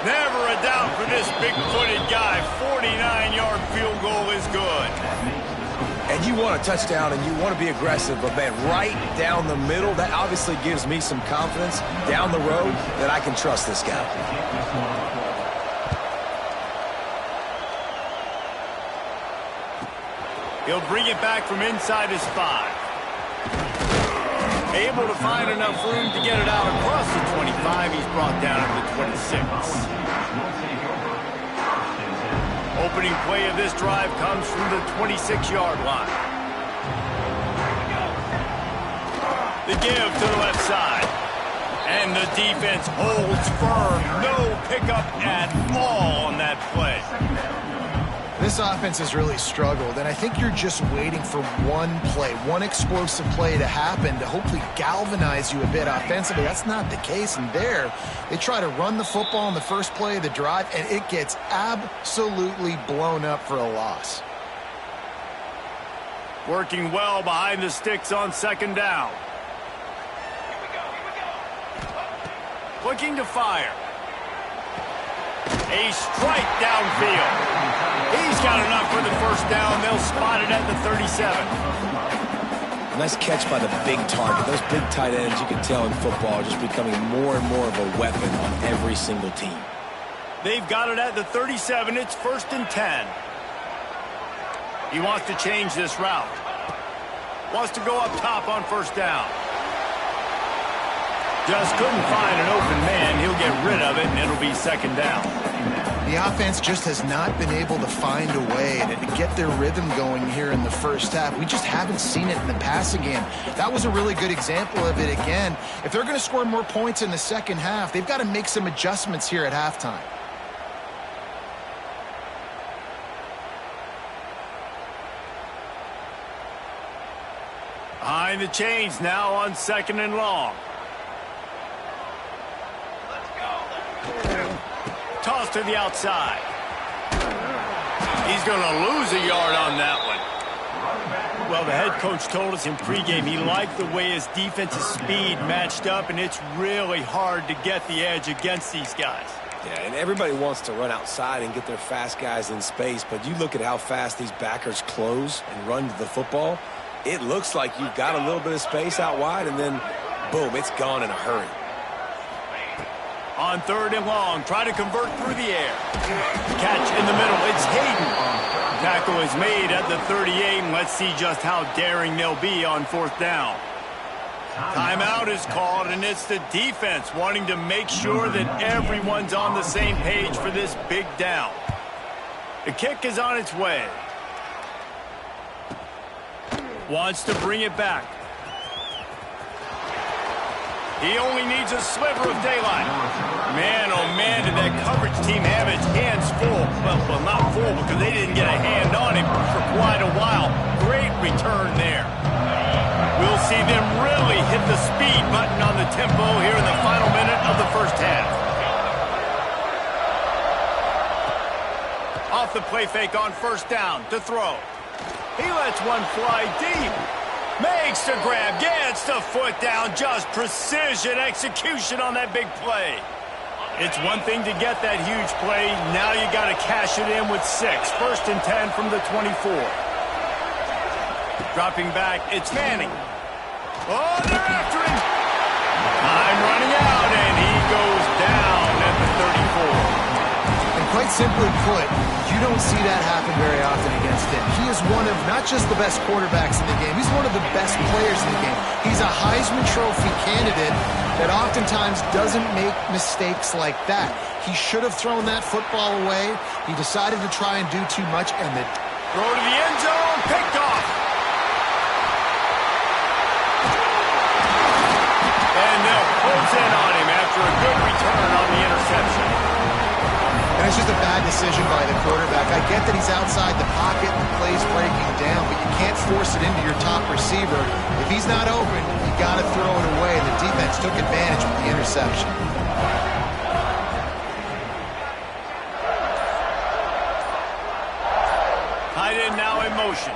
Never a doubt for this big-footed guy. 49-yard field goal is good. And you want a touchdown and you want to be aggressive, but man, right down the middle, that obviously gives me some confidence down the road that I can trust this guy. He'll bring it back from inside his 5. Able to find enough room to get it out across the 25. He's brought down to the 26. Opening play of this drive comes from the 26-yard line. The give to the left side. And the defense holds firm. No pickup at all on that play. This offense has really struggled, and I think you're just waiting for one play, one explosive play to happen to hopefully galvanize you a bit offensively. That's not the case, and there they try to run the football in the first play of the drive, and it gets absolutely blown up for a loss. Working well behind the sticks on second down. Looking to fire. A strike downfield. He's got enough for the first down. They'll spot it at the 37. Nice catch by the big target. Those big tight ends, you can tell in football, are just becoming more and more of a weapon on every single team. They've got it at the 37. It's 1st and 10. He wants to change this route. Wants to go up top on first down. Just couldn't find an open man. He'll get rid of it, and it'll be second down. The offense just has not been able to find a way to get their rhythm going here in the first half. We just haven't seen it in the passing game. That was a really good example of it again. If they're going to score more points in the second half, they've got to make some adjustments here at halftime. Behind the chains now on 2nd and long. Toss to the outside. He's going to lose a yard on that one. Well, the head coach told us in pregame he liked the way his defensive speed matched up, and it's really hard to get the edge against these guys. Yeah, and everybody wants to run outside and get their fast guys in space, but you look at how fast these backers close and run to the football, it looks like you've got a little bit of space out wide, and then, boom, it's gone in a hurry. On 3rd and long, try to convert through the air. Catch in the middle, it's Hayden. Tackle is made at the 38, and let's see just how daring they'll be on 4th down. Timeout is called, and it's the defense wanting to make sure that everyone's on the same page for this big down. The kick is on its way. Wants to bring it back. He only needs a sliver of daylight. Man, oh man, did that coverage team have its hands full. Well, not full because they didn't get a hand on him for quite a while. Great return there. We'll see them really hit the speed button on the tempo here in the final minute of the first half. Off the play fake on first down to throw. He lets one fly deep. Makes the grab, gets the foot down, just precision execution on that big play. It's one thing to get that huge play. Now you got to cash it in with 6. 1st and 10 from the 24. Dropping back, it's Manning. Oh, they're after him. Time running out, and he goes down at the 34. And quite simply put, you don't see that happen very often against him. He is one of not just the best quarterbacks in the game, he's one of the best players in the game. He's a Heisman Trophy candidate that oftentimes doesn't make mistakes like that. He should have thrown that football away. He decided to try and do too much, and the throw to the end zone, picked off. And they'll close in on him after a good return on the interception. And it's just a bad decision by the quarterback. I get that he's outside the pocket and the play's breaking down, but you can't force it into your top receiver. If he's not open, you got to throw it away, and the defense took advantage with the interception. Tight end now in motion.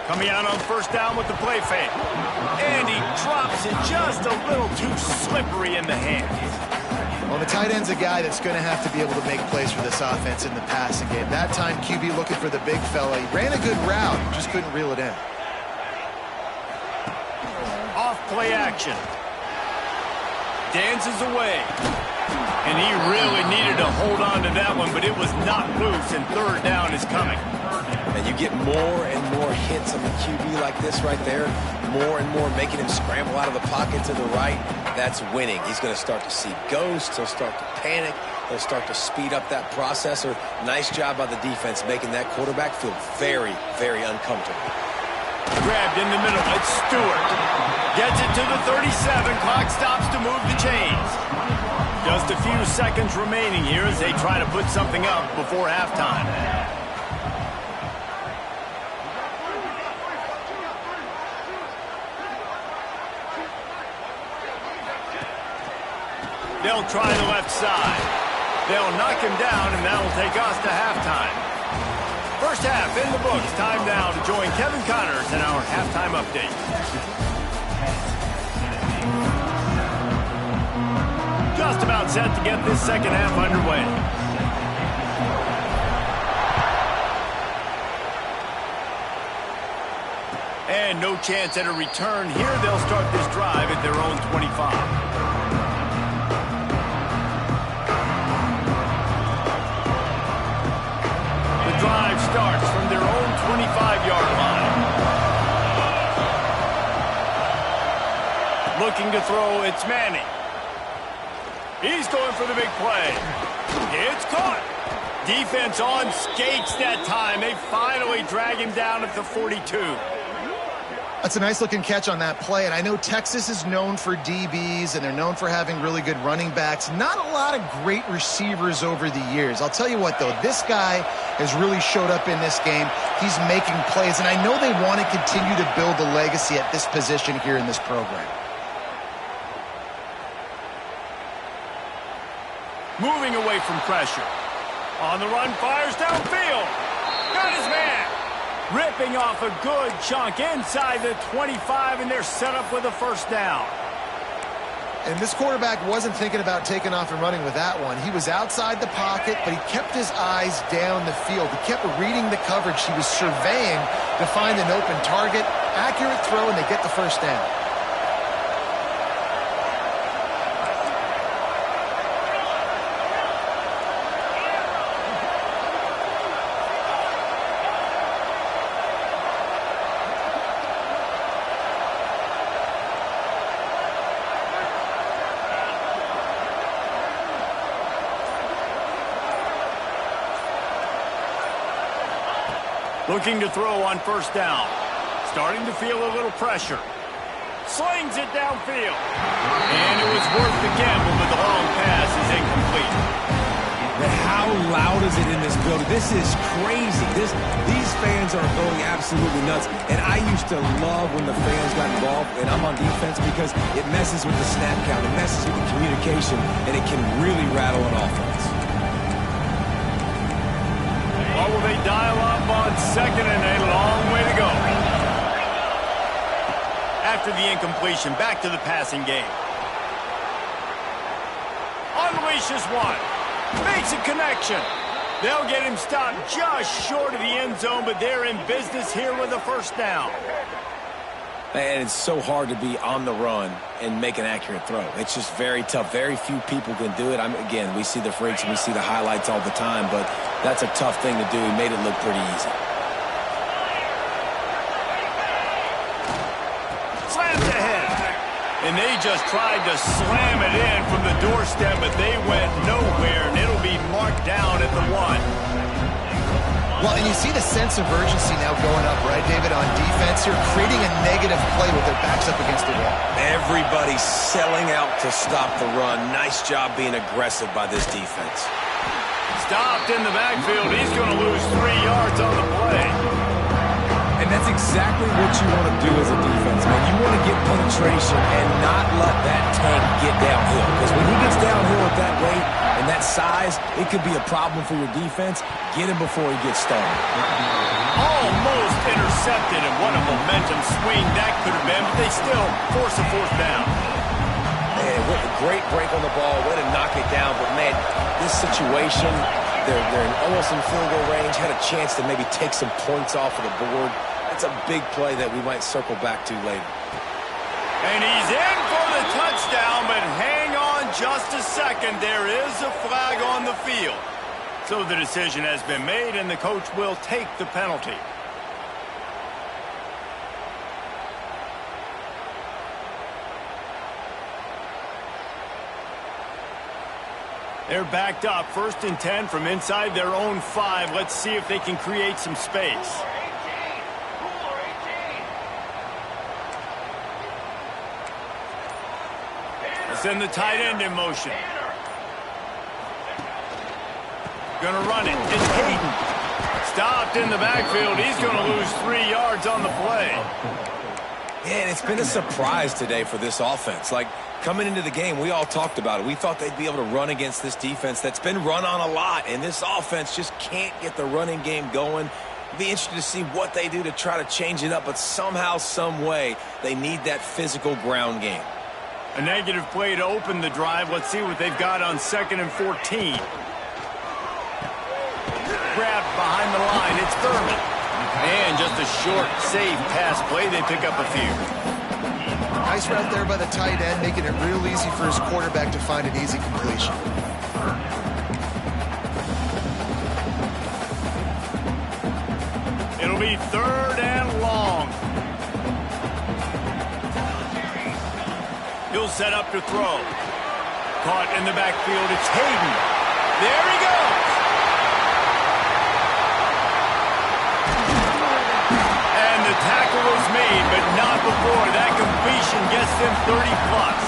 Coming out on first down with the play fake. And he drops it just a little too slippery in the hands. Well, the tight end's a guy that's going to have to be able to make plays for this offense in the passing game. That time, QB looking for the big fella. He ran a good route, just couldn't reel it in. Off play action. Dances away. And he really needed to hold on to that one, but it was not loose, and third down is coming. And you get more and more hits on the QB like this right there, more and more making him scramble out of the pocket to the right. That's winning. He's going to start to see ghosts. He'll start to panic. He'll start to speed up that processor. Nice job by the defense making that quarterback feel very, very uncomfortable. Grabbed in the middle. It's Stewart. Gets it to the 37. Clock stops to move the chains. Just a few seconds remaining here as they try to put something up before halftime. They'll try the left side. They'll knock him down, and that'll take us to halftime. First half in the books. Time now to join Kevin Connors in our halftime update. Just about set to get this second half underway. And no chance at a return here. They'll start this drive at their own 25. Drive starts from their own 25-yard line. Looking to throw, it's Manning. He's going for the big play. It's caught. Defense on skates that time. They finally drag him down at the 42. That's a nice-looking catch on that play, and I know Texas is known for DBs, and they're known for having really good running backs. Not a lot of great receivers over the years. I'll tell you what, though, this guy has really showed up in this game. He's making plays, and I know they want to continue to build a legacy at this position here in this program. Moving away from pressure. On the run, fires downfield. Got his man. Ripping off a good chunk inside the 25, and they're set up with a first down. And this quarterback wasn't thinking about taking off and running with that one. He was outside the pocket, but he kept his eyes down the field. He kept reading the coverage. He was surveying to find an open target. Accurate throw, and they get the first down. Looking to throw on first down. Starting to feel a little pressure. Slings it downfield. And it was worth the gamble, but the long pass is incomplete. But how loud is it in this building? This is crazy. These fans are going absolutely nuts. And I used to love when the fans got involved, and I'm on defense, because it messes with the snap count. It messes with the communication, and it can really rattle an offense. Or will they dial up on second and a long way to go? After the incompletion, back to the passing game. Unleashes one. Makes a connection. They'll get him stopped just short of the end zone, but they're in business here with a first down. And it's so hard to be on the run and make an accurate throw. It's just very tough. Very few people can do it. Again, we see the freaks and we see the highlights all the time, but that's a tough thing to do. He made it look pretty easy. Slams ahead. And they just tried to slam it in from the doorstep, but they went nowhere, and it'll be marked down at the 1. Well, and you see the sense of urgency now going up, right, David, on defense here, creating a negative play with their backs up against the wall. Everybody's selling out to stop the run. Nice job being aggressive by this defense. Stopped in the backfield. He's going to lose 3 yards on the play. And that's exactly what you want to do as a defense, man. You want to get penetration and not let that tank get downhill. Because when he gets downhill with that weight and that size, it could be a problem for your defense. Get him before he gets started. Almost intercepted, and what a momentum swing that could have been, but they still force a fourth down. Man, what a great break on the ball. Way to knock it down. But, man, this situation, they're almost in field goal range, had a chance to maybe take some points off of the board. That's a big play that we might circle back to later. And he's in for the touchdown, but hang on just a second. There is a flag on the field. So the decision has been made, and the coach will take the penalty. They're backed up, 1st and 10 from inside their own 5. Let's see if they can create some space. Send the tight end in motion. Gonna run it. It's Hayden. Stopped in the backfield. He's gonna lose 3 yards on the play. Yeah, and it's been a surprise today for this offense. Like, coming into the game, we all talked about it. We thought they'd be able to run against this defense that's been run on a lot, and this offense just can't get the running game going. It'll be interesting to see what they do to try to change it up, but somehow, some way, they need that physical ground game. A negative play to open the drive. Let's see what they've got on 2nd and 14. Grabbed behind the line. It's Thurman. And just a short, safe pass play. They pick up a few. Nice route there by the tight end, making it real easy for his quarterback to find an easy completion. It'll be 3rd and long. He'll set up to throw. Caught in the backfield. It's Hayden. There he goes. And the tackle was made, but not before. That completion gets them 30-plus.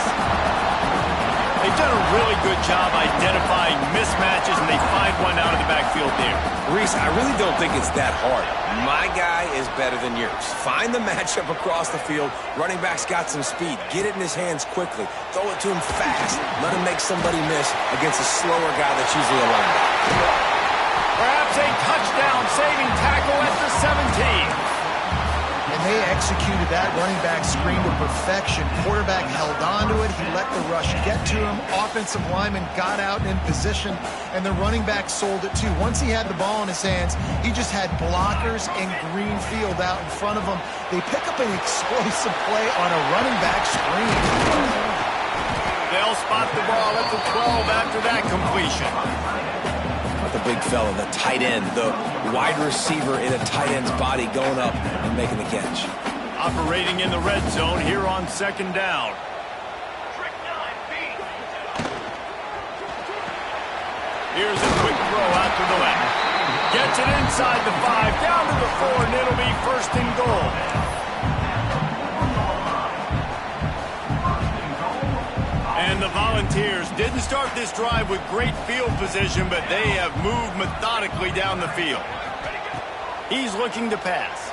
They've done a really good job identifying mismatches, and they find one out of the backfield there. Reese, I really don't think it's that hard. My guy is better than yours. Find the matchup across the field. Running back's got some speed. Get it in his hands quickly. Throw it to him fast. Let him make somebody miss against a slower guy that's usually a linebacker. Perhaps a touchdown-saving tackle at the 17. And they executed that running back screen to perfection. Quarterback held on to it. He let the rush get to him. Offensive lineman got out in position, and the running back sold it too. Once he had the ball in his hands, he just had blockers and green field out in front of him. They pick up an explosive play on a running back screen. They'll spot the ball at the 12 after that completion. The big fella, the tight end, the wide receiver in a tight end's body going up and making the catch. Operating in the red zone here on 2nd down. Here's a quick throw out to the left. Gets it inside the 5, down to the 4, and it'll be 1st and goal. And the Volunteers didn't start this drive with great field position, but they have moved methodically down the field. He's looking to pass.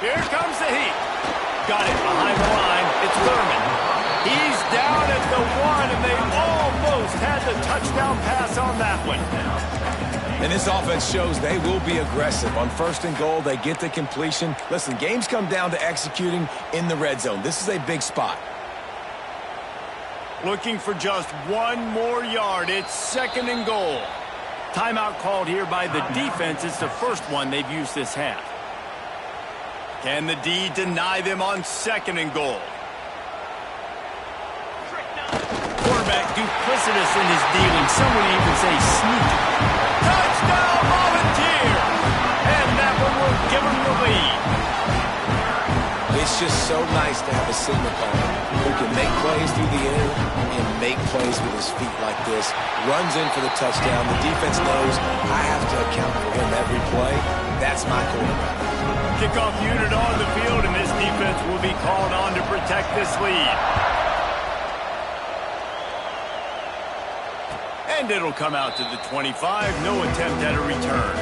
Here comes the heat. Got it behind the line. It's Thurman. He's down at the 1, and they almost had the touchdown pass on that one. And this offense shows they will be aggressive. On 1st and goal, they get the completion. Listen, games come down to executing in the red zone. This is a big spot. Looking for just 1 more yard. It's 2nd and goal. Timeout called here by the defense. It's the first one they've used this half. Can the D deny them on 2nd and goal? Quarterback duplicitous in his dealing. Some would even say sneaky. Touchdown, Volunteer! And that one will give them the lead. It's just so nice to have a signal caller who can make plays through the air and make plays with his feet like this. Runs in for the touchdown. The defense knows I have to account for him every play. That's my quarterback. Kickoff unit on the field, and this defense will be called on to protect this lead. And it'll come out to the 25. No attempt at a return.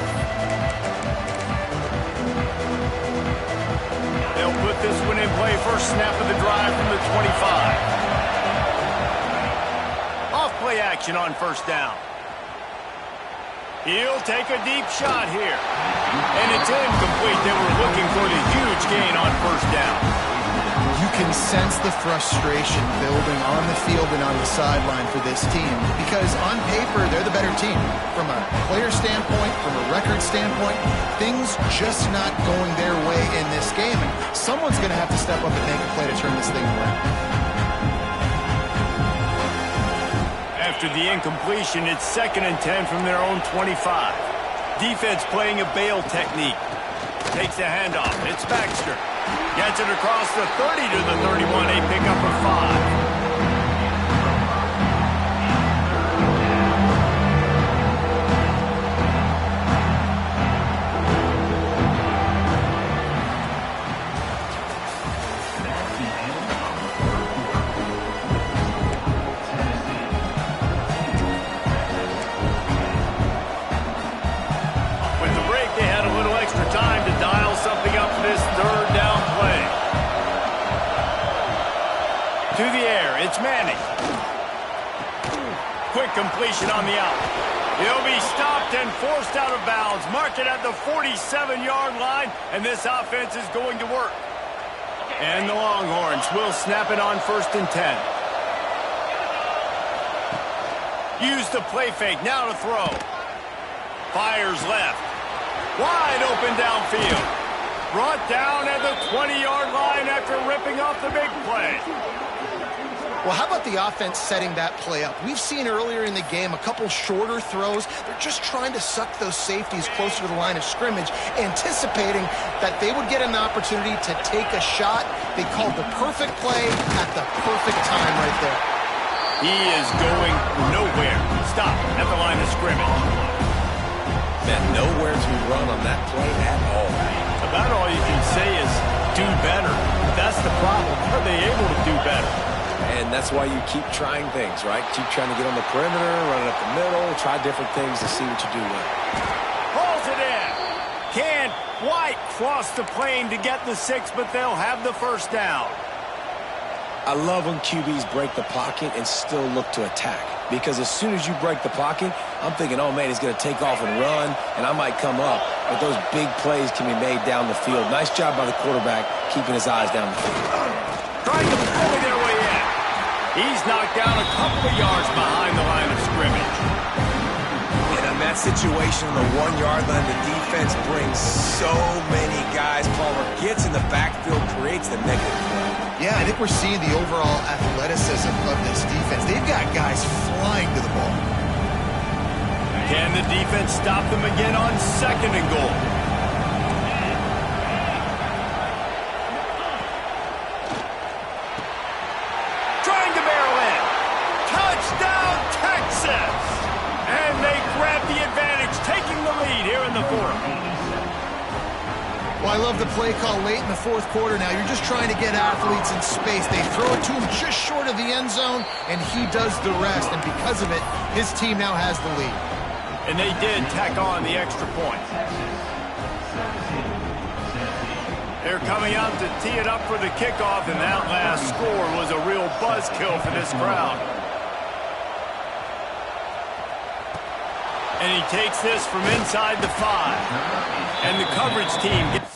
first snap of the drive from the 25. Off play action on first down. He'll take a deep shot here. And it's incomplete. They were looking for the huge gain on first down. You can sense the frustration building on the field and on the sideline for this team because on paper, they're the better team. From a player standpoint, from a record standpoint, things just not going their way in this game. And someone's going to have to step up and make a play to turn this thing around. After the incompletion, it's 2nd and 10 from their own 25. Defense playing a bail technique. Takes the handoff. It's Baxter. Gets it across the 30 to the 31. A pickup of 5. To the air, it's Manning. Quick completion on the out. He'll be stopped and forced out of bounds. Mark it at the 47-yard line, and this offense is going to work. And the Longhorns will snap it on 1st and 10. Use the play fake, now to throw. Fires left. Wide open downfield. Brought down at the 20-yard line after ripping off the big play. Well, how about the offense setting that play up? We've seen earlier in the game a couple shorter throws. They're just trying to suck those safeties closer to the line of scrimmage, anticipating that they would get an opportunity to take a shot. They called the perfect play at the perfect time right there. He is going nowhere. Stop at the line of scrimmage. Man, nowhere to run on that play at all. About all you can say is do better. That's the problem. Are they able to do better? And that's why you keep trying things, right? Keep trying to get on the perimeter, run it up the middle, try different things to see what you do well. Pulls it in. Can't quite cross the plane to get the 6, but they'll have the first down. I love when QBs break the pocket and still look to attack. Because as soon as you break the pocket, I'm thinking, oh, man, he's going to take off and run, and I might come up. But those big plays can be made down the field. Nice job by the quarterback keeping his eyes down the field. Trying to bully their way in. He's knocked down a couple of yards behind the line of scrimmage. And in that situation, on the 1-yard line, the defense brings so many guys. Palmer gets in the backfield, creates the negative play. Yeah, I think we're seeing the overall athleticism of this defense. They've got guys flying to the ball. Can the defense stop them again on 2nd and goal? Trying to barrel in. Touchdown, Texas! And they grab the advantage, taking the lead here in the 4th. Well, I love the play call late in the 4th quarter now. You're just trying to get athletes in space. They throw it to him just short of the end zone, and he does the rest. And because of it, his team now has the lead. And they did tack on the extra point. They're coming out to tee it up for the kickoff, and that last score was a real buzzkill for this crowd. And he takes this from inside the 5. And the coverage team gets...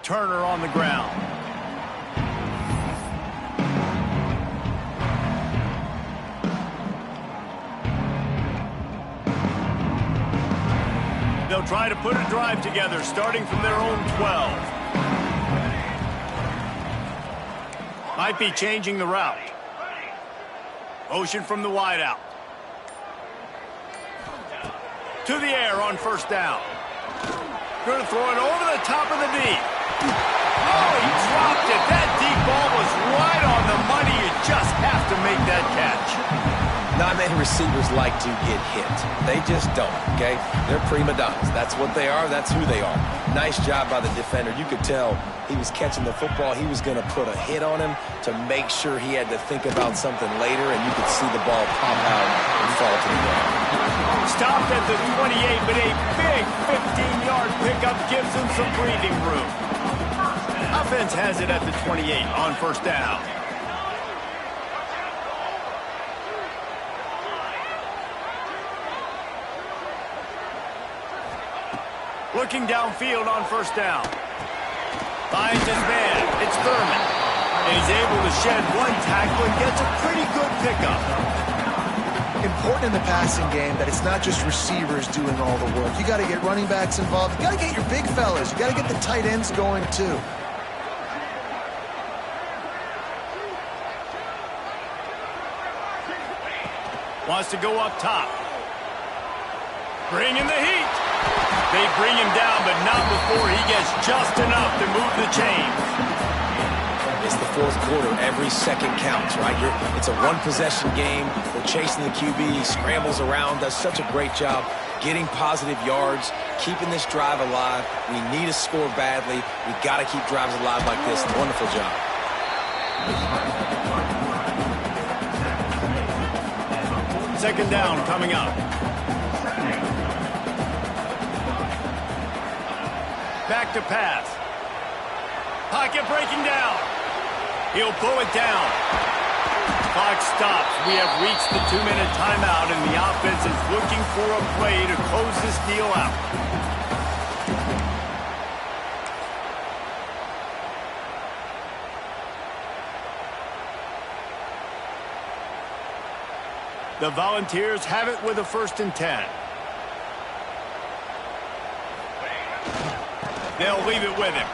returner on the ground. They'll try to put a drive together, starting from their own 12. Might be changing the route. Motion from the wideout. To the air on first down. Going to throw it over the top of the deep. Oh, he dropped it. That deep ball was right on the money. You just have to make that catch. Not many receivers like to get hit. They just don't, okay? They're prima donnas. That's what they are. That's who they are. Nice job by the defender. You could tell he was catching the football. He was going to put a hit on him to make sure he had to think about something later, and you could see the ball pop out and fall to the ground. Stopped at the 28, but a big 15-yard pickup gives him some breathing room. Offense has it at the 28 on first down. Looking downfield on first down. Finds his man. It's Thurman. And he's able to shed one tackle and gets a pretty good pickup. Important in the passing game that it's not just receivers doing all the work. You got to get running backs involved. You got to get your big fellas. You got to get the tight ends going too. Wants to go up top. Bring in the heat. They bring him down, but not before he gets just enough to move the chains. It's the fourth quarter. Every second counts, right? It's a one-possession game. We're chasing the QB. He scrambles around, does such a great job getting positive yards, keeping this drive alive. We need to score badly. We got to keep drives alive like this. Wonderful job. Second down coming up. Back to pass. Pocket breaking down. He'll pull it down. Clock stops. We have reached the 2-minute timeout, and the offense is looking for a play to close this deal out. The Volunteers have it with a 1st and 10. They'll leave it with him.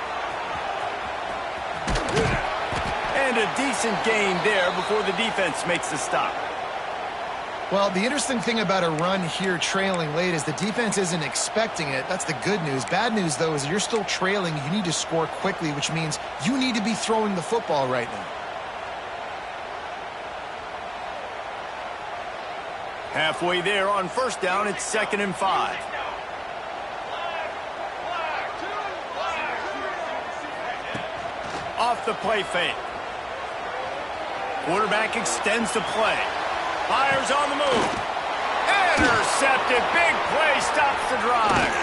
And a decent gain there before the defense makes the stop. Well, the interesting thing about a run here trailing late is the defense isn't expecting it. That's the good news. Bad news, though, is you're still trailing. You need to score quickly, which means you need to be throwing the football right now. Halfway there on first down, it's 2nd and 5. Off the play fake. Quarterback extends the play. Fires on the move. Intercepted. Big play stops the drive.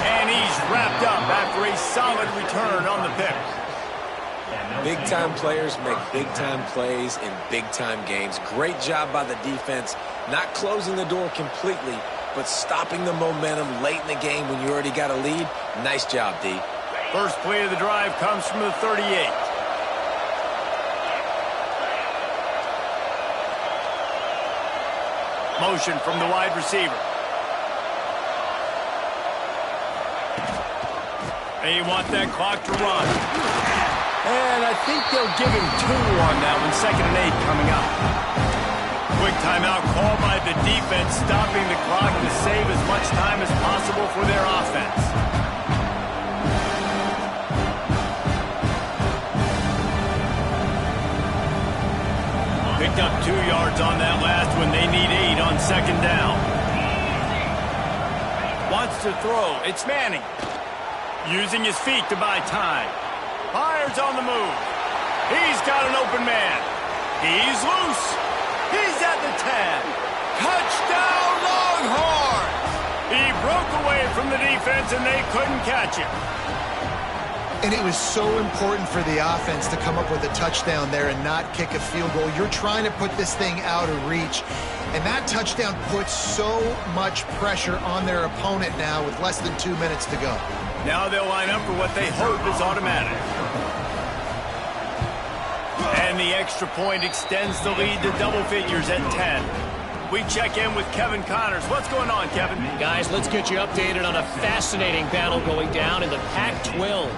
And he's wrapped up after a solid return on the pick. Big-time players make big-time plays in big-time games. Great job by the defense, not closing the door completely, but stopping the momentum late in the game when you already got a lead. Nice job, D. First play of the drive comes from the 38. Motion from the wide receiver. They want that clock to run. And I think they'll give him 2 on that one. 2nd and 8 coming up. Quick timeout called by the defense, stopping the clock to save as much time as possible for their offense. Picked up 2 yards on that last one. They need 8 on 2nd down. Wants to throw. It's Manning. Using his feet to buy time. Fires on the move. He's got an open man. He's loose. He's at the 10. Touchdown, Longhorn! He broke away from the defense, and they couldn't catch him. And it was so important for the offense to come up with a touchdown there and not kick a field goal. You're trying to put this thing out of reach. And that touchdown puts so much pressure on their opponent now with less than 2 minutes to go. Now they'll line up for what they hope is automatic. And the extra point extends the lead to double figures at 10. We check in with Kevin Connors. What's going on, Kevin? Guys, let's get you updated on a fascinating battle going down in the Pac-12.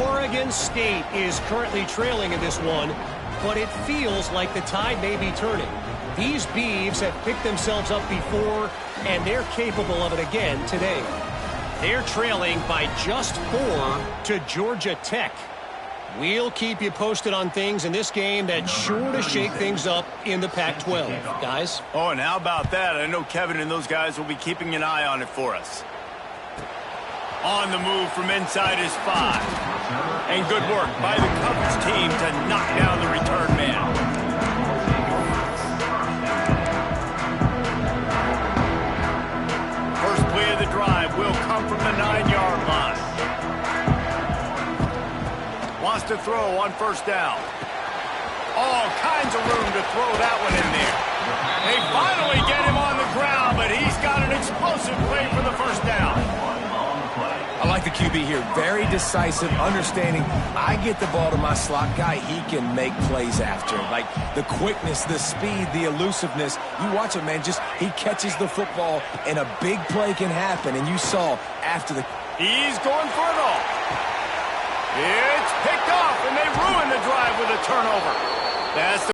Oregon State is currently trailing in this one, but it feels like the tide may be turning. These Beavs have picked themselves up before, and they're capable of it again today. They're trailing by just 4 to Georgia Tech. We'll keep you posted on things in this game that's sure to shake things up in the Pac-12. Guys? Oh, and how about that? I know Kevin and those guys will be keeping an eye on it for us. On the move from inside his 5. And good work by the coverage team to knock down the return man. First play of the drive will come from the 9-yard line. Wants to throw on first down. All kinds of room to throw that one in there. They finally get him on the ground, but he's got an explosive play for the first down. I like the QB here. Very decisive, understanding. I get the ball to my slot guy, he can make plays after. Like the quickness, the speed, the elusiveness. You watch it, man. Just he catches the football, and a big play can happen. And you saw after the... He's going for it all. It's picked off, and they ruin the drive with a turnover. That's the